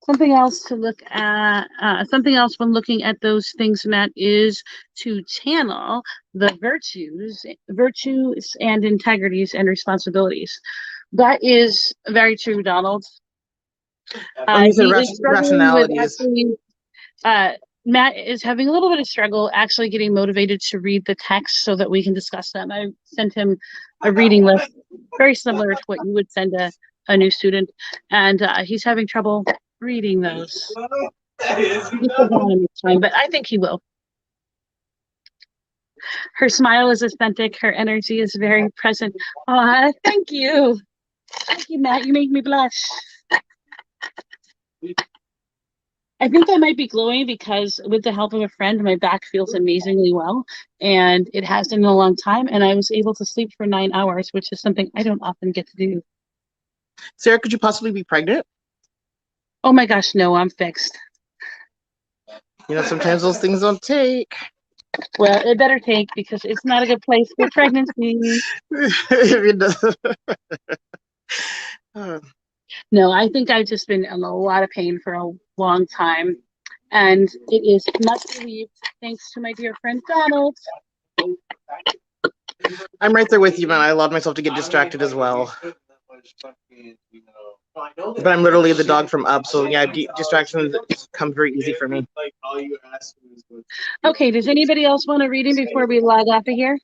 Something else to look at, something else when looking at those things, Matt, is to channel the virtues and integrities and responsibilities. That is very true, Donald. When you said He is struggling with rationalities. actually, Matt is having a little bit of struggle actually getting motivated to read the text so that we can discuss them. I sent him a reading list very similar to what you would send a new student, and he's having trouble reading those. Time, but I think he will. Her smile is authentic. Her energy is very present. Oh, thank you. Thank you, Matt. You make me blush. I think I might be glowing because with the help of a friend, my back feels amazingly well. And it hasn't in a long time. And I was able to sleep for 9 hours, which is something I don't often get to do. Sarah, could you possibly be pregnant? Oh my gosh, no, I'm fixed. You know, sometimes those things don't take. Well, it better take because it's not a good place for pregnancy. No, I think I've just been in a lot of pain for a long time. And it is much relieved thanks to my dear friend Donald. I'm right there with you, man. I allowed myself to get distracted as well. But I'm literally the dog from Up, so yeah, distractions come very easy for me. Okay, does anybody else want a reading before we log off of here?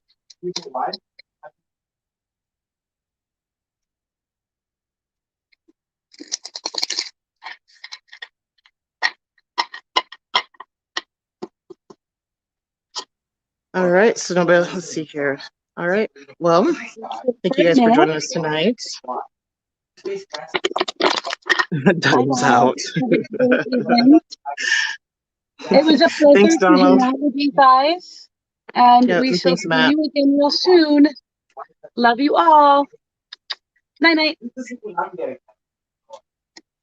All right, so nobody, let's see here. All right, well, thank you guys for joining us tonight. Donald's out. It was a pleasure thanks, to hang out with you guys. And we shall see you again real soon. Love you all. Night night.